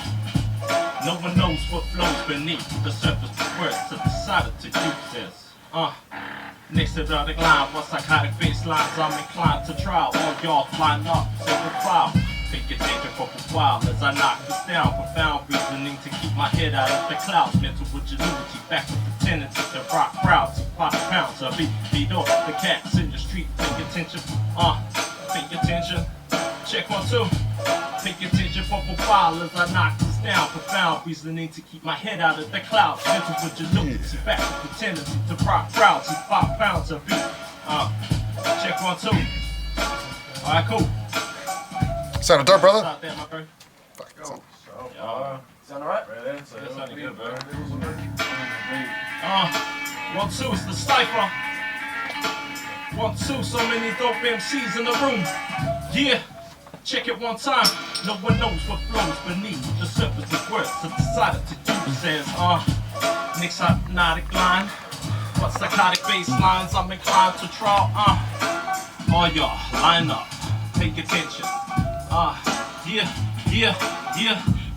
No one knows what flows beneath the surface. The words to decided to use this. Next to the line, what psychotic baselines I'm inclined to try. All y'all flying up, single file. Take your attention for a while as I knock this down. Profound reasoning to keep my head out of the clouds. Mental ingenuity, back with the tendency to rock crowds. 5 pounds of beat off the cats in the street. Pay attention, pay attention. Check 1, 2. Pay attention for a while as I knock this down. Profound reasoning to keep my head out of the clouds. Mental ingenuity, back with the tendency to rock crowds. 5 pounds of beat. Check 1, 2. Alright, cool. Sounded dope, brother. Out there, my bro. Sound alright? Yeah, sounded good, bro. 1, 2, it's the Cypher. 1, 2, so many dope MCs in the room. Yeah, check it one time. No one knows what flows beneath the surface of words. So decided to use says, Nick's hypnotic line. What psychotic bass lines I'm inclined to draw, all y'all line up. Pay attention. Yeah.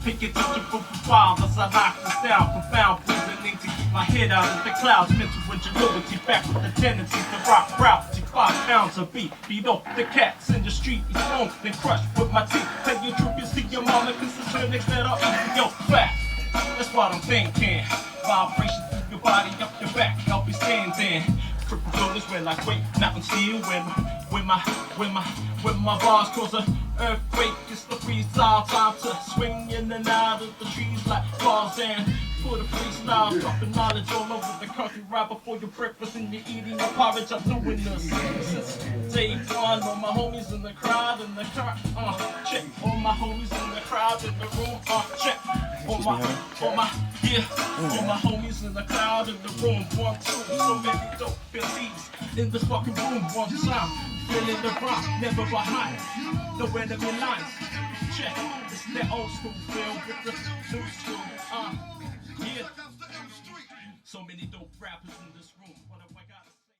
Pay attention for a while as I knock this down. Profound reasoning to keep my head out of the clouds. Mental ingenuity back with the tendency to rock proud. 5 pounds of beat off the cats in the street. Be stoned then crushed with my teeth. Tell your truth, you see your mama, cause it's her next that I'll eat your fat. That's what I'm thinking. Vibration through your body, up your back, I'll be standing. Triple dollars when I quake, nothing still when my bars cause an earthquake. It's the freestyle time to swing in and out of the trees like bars and for the freestyle, dropping knowledge all over the country right before your breakfast and you're eating your porridge. I'm doing this since day one. All my homies in the crowd, check. All my homies in the crowd, in the room, check. All my homies in the crowd, in the room, 1, 2. So many dope MCs in this fucking room, one time. Feeling the rock, never behind. No enemy lines. Check, it's that old school feel with the new school. Yeah. So many dope rappers in this room.